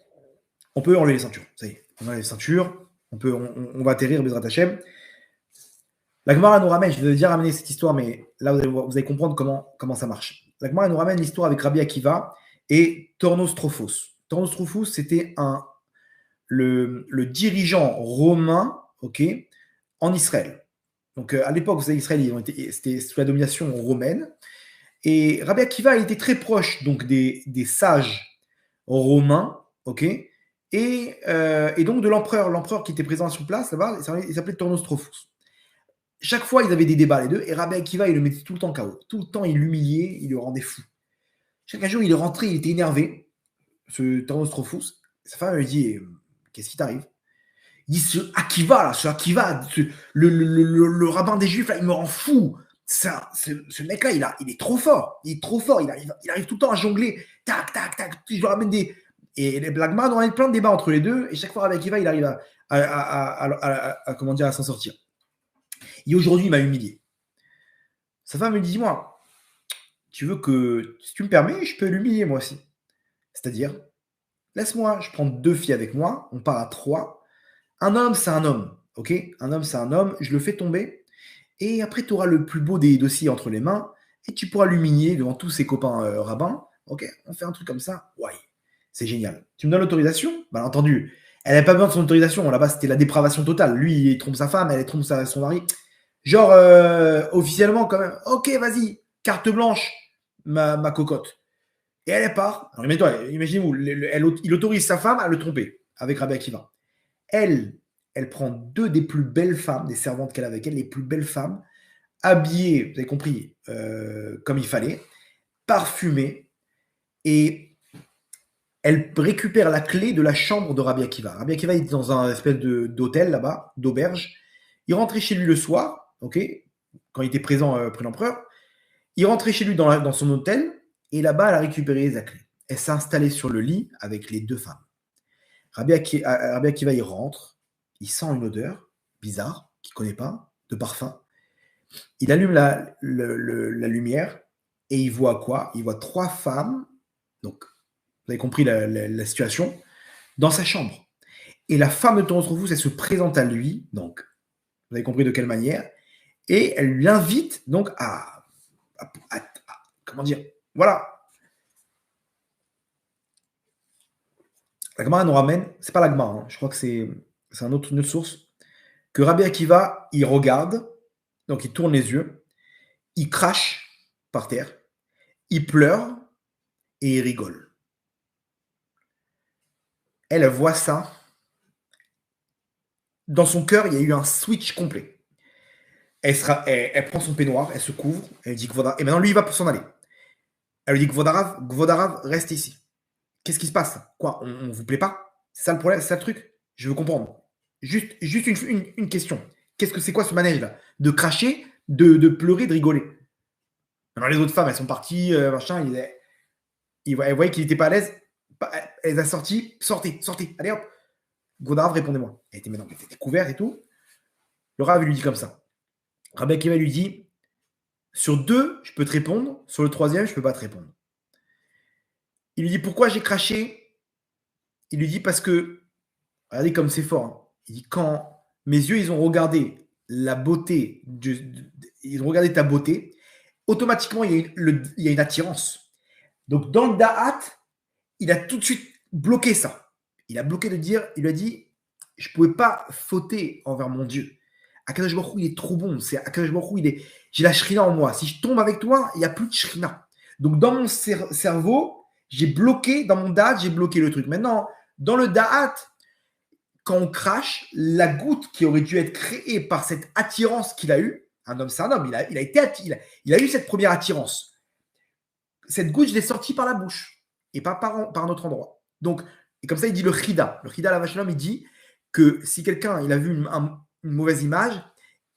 On peut enlever les ceintures. Ça y est, on enlève les ceintures. On va atterrir Bezrat Hashem. La Gemara nous ramène, je vais déjà ramener cette histoire, mais là vous allez comprendre comment ça marche. La Gemara nous ramène l'histoire avec Rabbi Akiva et Tornos Trophos. Tornos Trophos, c'était le dirigeant romain, ok, en Israël. Donc à l'époque, vous savez, Israël, c'était sous la domination romaine. Et Rabbi Akiva, il était très proche donc des sages romains, ok, et donc de l'empereur qui était présent sur place là-bas, il s'appelait Tornos Trophos. Chaque fois, ils avaient des débats, les deux, et Rabbi Akiva, il le mettait tout le temps KO. Tout le temps, il l'humiliait, il le rendait fou. Chaque jour, il est rentré, il était énervé, ce Tornos Trophos. Sa femme lui dit qu'est-ce qui t'arrive? Il dit ce Akiva, le rabbin des Juifs, là, il me rend fou. Ce mec-là, il est trop fort. Il est trop fort. Il arrive tout le temps à jongler. Tac, tac, tac. Je lui ramène des. Et les Black Man, on a plein de débats entre les deux. Et chaque fois, Rabbi Akiva, il arrive à s'en sortir. Et aujourd'hui, il m'a humilié. Sa femme me dit, dis-moi, tu veux que, si tu me permets, je peux l'humilier moi aussi. C'est-à-dire, laisse-moi, je prends 2 filles avec moi, on part à 3. Un homme, c'est un homme, ok? Un homme, c'est un homme, je le fais tomber, et après, tu auras le plus beau des dossiers entre les mains, et tu pourras l'humilier devant tous ses copains rabbins. Ok, on fait un truc comme ça, ouais, c'est génial. Tu me donnes l'autorisation? Bien entendu, elle n'avait pas besoin de son autorisation, là-bas, c'était la dépravation totale. Lui, il trompe sa femme, elle trompe son mari. Genre, officiellement, quand même, ok, vas-y, carte blanche, ma cocotte. Et elle part. Alors, imaginez-vous, il autorise sa femme à le tromper avec Rabbi Akiva. Elle prend 2 des plus belles femmes, des servantes qu'elle a avec elle, les plus belles femmes, habillées, vous avez compris, comme il fallait, parfumées, et elle récupère la clé de la chambre de Rabbi Akiva. Rabbi Akiva est dans un espèce d'hôtel là-bas, d'auberge. Il rentrait chez lui le soir, ok, quand il était présent près de l'empereur. Il rentrait chez lui dans son hôtel, et là-bas, elle a récupéré la clé. Elle s'est installée sur le lit avec les 2 femmes. Rabbi Akiva, il rentre, il sent une odeur bizarre, qu'il ne connaît pas, de parfum. Il allume la lumière, et il voit quoi? Il voit 3 femmes, donc vous avez compris la situation, dans sa chambre. Et la femme de Tornos, elle se présente à lui, donc vous avez compris de quelle manière, et elle lui invite donc à comment dire, voilà. La Gemara nous ramène, c'est pas la Gemara, je crois que c'est une autre source, que Rabbi Akiva, il regarde, donc il tourne les yeux, il crache par terre, il pleure et il rigole. Elle voit ça. Dans son cœur, il y a eu un switch complet. Elle prend son peignoir, elle se couvre, elle dit Gvodarav, et maintenant lui, il va pour s'en aller. Elle lui dit Gvodarav, reste ici. Qu'est-ce qui se passe? Quoi, on vous plaît pas? C'est ça le problème, c'est ça le truc? Je veux comprendre. Juste une question. Qu'est-ce que c'est quoi ce manège-là? De cracher, de pleurer, de rigoler. Alors les autres femmes, elles sont parties, machin, elles voyaient qu'il n'était pas à l'aise. Elle les a sorties, sortez, allez hop. Godarav, répondez-moi. Elle était maintenant, elle était couverte et tout. Le Rav lui dit comme ça. Rabbi Akiva lui dit, sur 2, je peux te répondre, sur le 3e, je ne peux pas te répondre. Il lui dit pourquoi j'ai craché. Il lui dit parce que, regardez comme c'est fort. Hein. Il dit quand mes yeux ils ont regardé la beauté, ils ont regardé ta beauté, automatiquement il y a une attirance. Donc dans le da'at, il a tout de suite bloqué ça. Il a bloqué de dire, il lui a dit, je ne pouvais pas fauter envers mon Dieu. Akadosh Baruch Hu, il est trop bon. C'est Akadosh Baruch Hu, j'ai la shrina en moi. Si je tombe avec toi, il n'y a plus de shrina. Donc dans mon cerveau, j'ai bloqué, dans mon da'at, j'ai bloqué le truc. Maintenant, dans le da'at, quand on crache, la goutte qui aurait dû être créée par cette attirance qu'il a eue, un homme c'est un homme, il a eu cette première attirance. Cette goutte, je l'ai sortie par la bouche et pas par un autre endroit. Donc, et comme ça, il dit le chida. Le chida, la vache il dit que si quelqu'un il a vu une mauvaise image,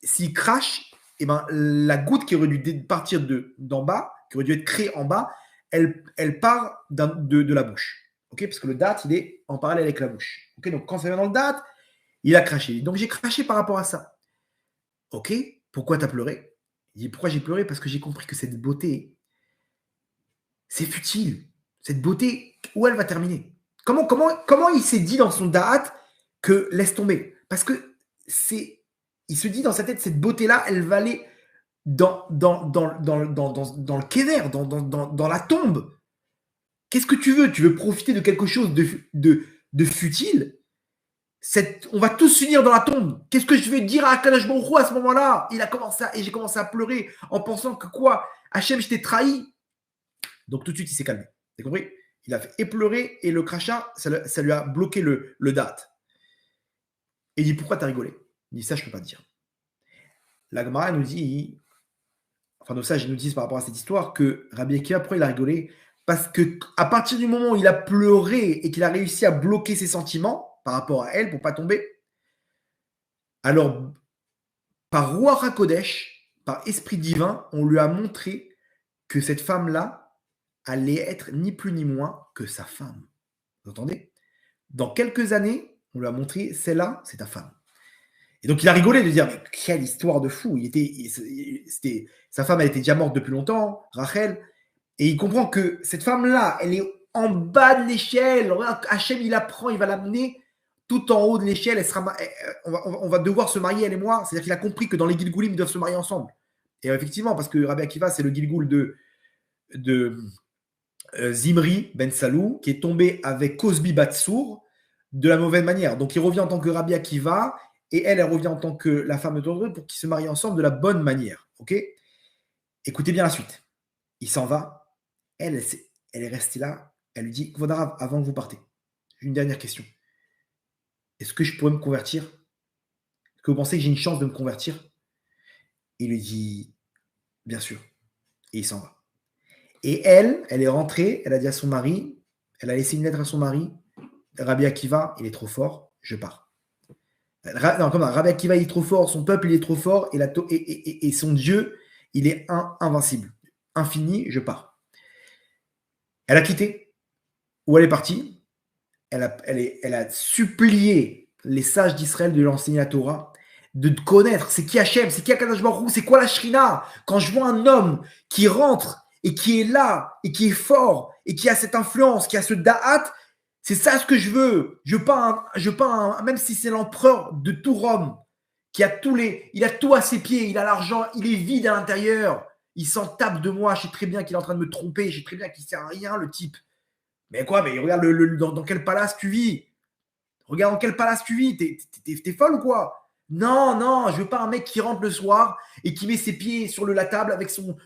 s'il crache, eh ben, la goutte qui aurait dû partir d'en bas, qui aurait dû être créée en bas, elle part de la bouche. Okay, parce que le date, il est en parallèle avec la bouche. Okay, donc, quand ça vient dans le date, il a craché. Donc, j'ai craché par rapport à ça. Ok, pourquoi tu as pleuré? Il dit, pourquoi j'ai pleuré? Parce que j'ai compris que cette beauté, c'est futile. Cette beauté, où elle va terminer? Comment il s'est dit dans son da'at que laisse tomber? Parce que il se dit dans sa tête, cette beauté-là, elle va aller dans le kéver, dans la tombe. Qu'est-ce que tu veux? Tu veux profiter de quelque chose de futile? On va tous s'unir dans la tombe. Qu'est-ce que je vais dire à Akadosh Baruch Hu à ce moment-là? Et j'ai commencé à pleurer en pensant que quoi? Hachem, je t'ai trahi. Donc tout de suite, il s'est calmé. T'as compris? Il a fait pleurer et le crachat, ça lui a bloqué le date. Et il dit, pourquoi t'as rigolé? Il dit, ça, je ne peux pas te dire. La Gemara nous dit, enfin nos sages nous disent par rapport à cette histoire que Rabbi Akiva, pourquoi il a rigolé? Parce qu'à partir du moment où il a pleuré et qu'il a réussi à bloquer ses sentiments par rapport à elle pour ne pas tomber, alors par Ruach HaKodesh, par esprit divin, on lui a montré que cette femme-là allait être ni plus ni moins que sa femme. Vous entendez? Dans quelques années, on lui a montré, celle-là, c'est ta femme. Et donc, il a rigolé de dire, mais quelle histoire de fou. Sa femme, elle était déjà morte depuis longtemps, Rachel. Et il comprend que cette femme-là, elle est en bas de l'échelle. Hachem, il la prend, il va l'amener tout en haut de l'échelle. On va devoir se marier, elle et moi. C'est-à-dire qu'il a compris que dans les Gilgoulim, ils doivent se marier ensemble. Et effectivement, parce que Rabbi Akiva, c'est le Gilgoul de Zimri Ben Salou, qui est tombé avec Cosbi Batsour de la mauvaise manière. Donc, il revient en tant que Rabbi Akiva et elle revient en tant que la femme de Tondre pour qu'ils se marient ensemble de la bonne manière. Ok? Écoutez bien la suite. Il s'en va. Elle est restée là. Elle lui dit, Kvodarav, avant que vous partez, j'ai une dernière question. Est-ce que je pourrais me convertir? Est-ce que vous pensez que j'ai une chance de me convertir? Il lui dit, bien sûr. Et il s'en va. Et elle est rentrée, elle a dit à son mari, elle a laissé une lettre à son mari, Rabbi Akiva, il est trop fort, je pars. Rabbi Akiva, il est trop fort, son peuple, il est trop fort, et son Dieu, il est invincible. Infini, je pars. Elle a quitté. Où elle est partie? Elle a supplié les sages d'Israël de lui enseigner la Torah, de connaître c'est qui Hachem, c'est qui Akadosh Baruch Hu, c'est quoi la Shrina. Quand je vois un homme qui rentre et qui est là, et qui est fort, et qui a cette influence, qui a ce da'at, c'est ça ce que je veux. Je veux pas même si c'est l'empereur de tout Rome, il a tout à ses pieds, il a l'argent, il est vide à l'intérieur, il s'en tape de moi, je sais très bien qu'il est en train de me tromper, je sais très bien qu'il ne sert à rien, le type. Mais quoi, mais regarde dans quel palace tu vis. Regarde dans quel palace tu vis. T'es folle ou quoi? Non, je veux pas un mec qui rentre le soir et qui met ses pieds sur la table avec son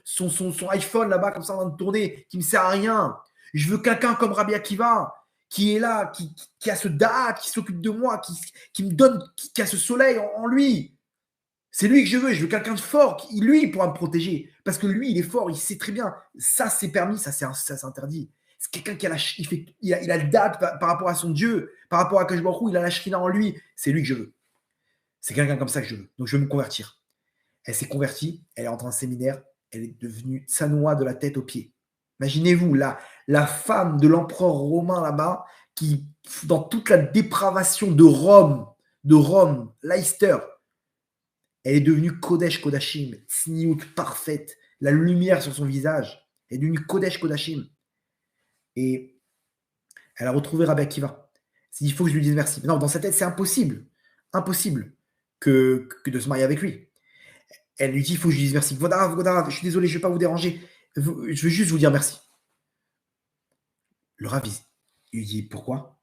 iPhone là-bas, comme ça, en train de tourner, qui me sert à rien. Je veux quelqu'un comme Rabbi Akiva, qui est là, qui a ce da'at, qui s'occupe de moi, qui me donne, qui a ce soleil en lui. C'est lui que je veux quelqu'un de fort. Lui, il pourra me protéger. Parce que lui, il est fort, il sait très bien. Ça, c'est permis, ça, c'est interdit. C'est quelqu'un qui a le date par rapport à son Dieu, par rapport à Akadosh Baruch Hu, il a la shrina en lui. C'est lui que je veux. C'est quelqu'un comme ça que je veux. Donc, je veux me convertir. Elle s'est convertie, elle est entrée en séminaire, elle est devenue tsanoua de la tête aux pieds. Imaginez-vous, la femme de l'empereur romain là-bas, qui, dans toute la dépravation de Rome, Leicester, elle est devenue Kodesh Kodashim, tsniout parfaite, la lumière sur son visage. Elle est devenue Kodesh Kodashim. Et Elle a retrouvé Rabbi Akiva. Il faut que je lui dise merci. Mais non, dans sa tête, c'est impossible. Impossible que de se marier avec lui. Elle lui dit, il faut que je lui dise merci. Vodarav, je suis désolé, je ne vais pas vous déranger. Je veux juste vous dire merci. Le Rav, il lui dit, pourquoi?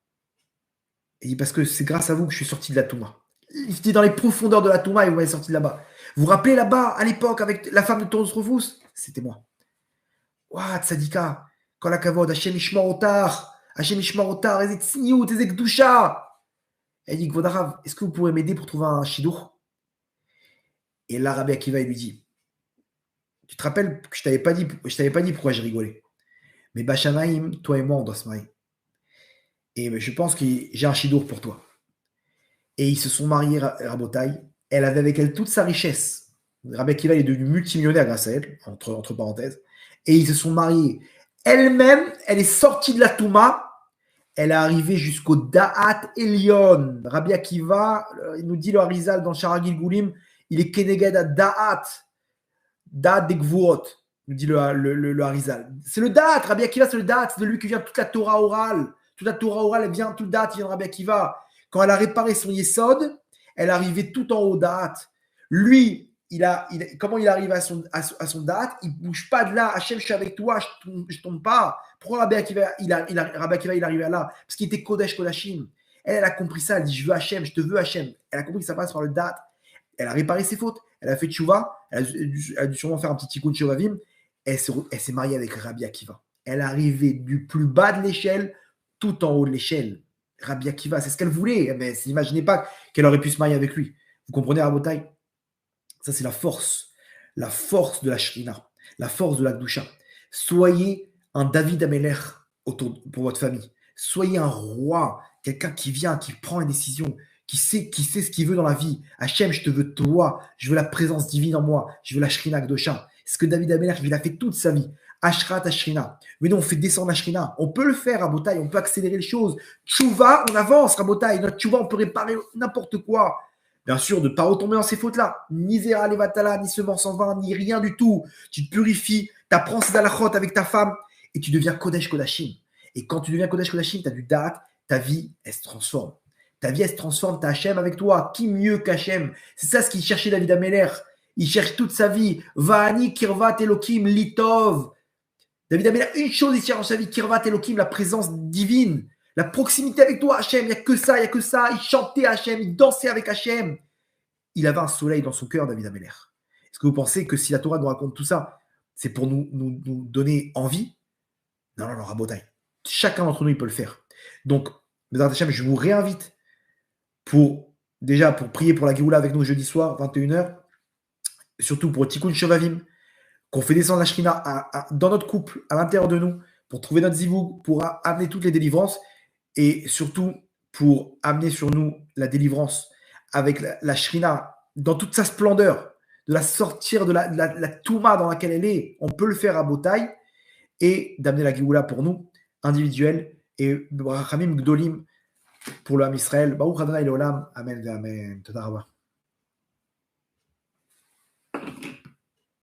Il dit, parce que c'est grâce à vous que je suis sorti de la Touma. Il était dans les profondeurs de la Touma et vous m'avez sorti de là-bas. Vous vous rappelez là-bas, à l'époque, avec la femme de Toros Rufus? C'était moi. Ouah, tzadika, quand la kavod, Hachem Ishmar Otar, Ezek Tzniut, Ezek Dusha. Elle dit, Vodarav, est-ce que vous pourrez m'aider pour trouver un shidour? Et là, Rabbi Akiva, il lui dit, tu te rappelles que je t'avais pas dit pourquoi j'ai rigolé. Mais Bachanaïm, toi et moi, on doit se marier. Et je pense que j'ai un chidour pour toi. Et ils se sont mariés, Rabotai. Elle avait avec elle toute sa richesse. Rabbi Akiva est devenu multimillionnaire grâce à elle, entre parenthèses. Et ils se sont mariés. Elle-même, elle est sortie de la Touma. Elle est arrivée jusqu'au Da'at Elion. Rabbi Akiva, il nous dit le Harizal dans Sharagil Goulim, il est Keneged à Da'at des Gvurot, nous dit le Harizal. C'est le Da'at, Rabbi Akiva, c'est le Da'at, c'est de lui qui vient toute la Torah orale. Toute la Torah orale, elle vient, tout le Da'at, il vient de Rabbi Akiva. Quand elle a réparé son Yesod, elle est arrivée tout en haut Da'at. Lui, comment il arrive à son Da'at? Il ne bouge pas de là. Hachem, je suis avec toi, je ne tombe pas. Pourquoi Rabbi Akiva, Rabbi Akiva, il arrive à là? Parce qu'il était Kodesh Kodashim. Elle a compris ça, elle dit, je veux Hachem, je te veux Hachem. Elle a compris que ça passe par le Da'at. Elle a réparé ses fautes. Elle a fait tchouva. Elle a dû sûrement faire un petit tikkun shuvavim. Elle s'est mariée avec Rabbi Akiva. Elle est arrivée du plus bas de l'échelle tout en haut de l'échelle. Rabbi Akiva, c'est ce qu'elle voulait. Mais n'imaginez pas qu'elle aurait pu se marier avec lui. Vous comprenez, Rabotai? Ça, c'est la force. La force de la Shrina. La force de la Gdusha. Soyez un David Ameler pour votre famille. Soyez un roi. Quelqu'un qui vient, qui prend une décision, qui sait ce qu'il veut dans la vie. Hachem, je te veux toi. Je veux la présence divine en moi. Je veux la Shrina Gdusha. C'est ce que David Ameler, il a fait toute sa vie. Ashrat Ashrina. Mais non, on fait descendre la Shrina. On peut le faire, Rabotai. On peut accélérer les choses. Tchouva, on avance, Rabotai. Notre tchouva, on peut réparer n'importe quoi. Bien sûr, de ne pas retomber dans ces fautes-là. Ni Zera Levatala, ni semence en vain, ni rien du tout. Tu te purifies, tu apprends ces halachot avec ta femme et tu deviens Kodesh Kodashim. Et quand tu deviens Kodesh Kodashim, tu as du da'at, ta vie, elle se transforme. Ta vie, elle se transforme, tu as Hachem avec toi. Qui mieux qu'Hachem? C'est ça ce qu'il cherchait David Ameler. Il cherche toute sa vie. Va'ani Kirvat Elokim Litov. David Ameler, une chose, il cherche dans sa vie, Kirvat Elokim, la présence divine. La proximité avec toi, Hachem, il n'y a que ça, il n'y a que ça. Il chantait Hachem, il dansait avec Hachem. Il avait un soleil dans son cœur, David Ameler. Est-ce que vous pensez que si la Torah nous raconte tout ça, c'est pour nous donner envie? Non, Rabotai. Chacun d'entre nous, il peut le faire. Donc, Bézat Hachem, je vous réinvite pour prier pour la Géoula avec nous jeudi soir, 21h. Surtout pour Tikkun Shovavim, qu'on fait descendre la Shrina dans notre couple, à l'intérieur de nous, pour trouver notre zivoug, pour amener toutes les délivrances. Et surtout, pour amener sur nous la délivrance avec la Shrina dans toute sa splendeur, de la sortir de la Touma dans laquelle elle est. On peut le faire à Botaï et d'amener la Géoula pour nous, individuelle, et Brachamim Gdolim pour l'âme Israël. Baruch Adonai Leolam. Amen. Amen. Toda Rabba.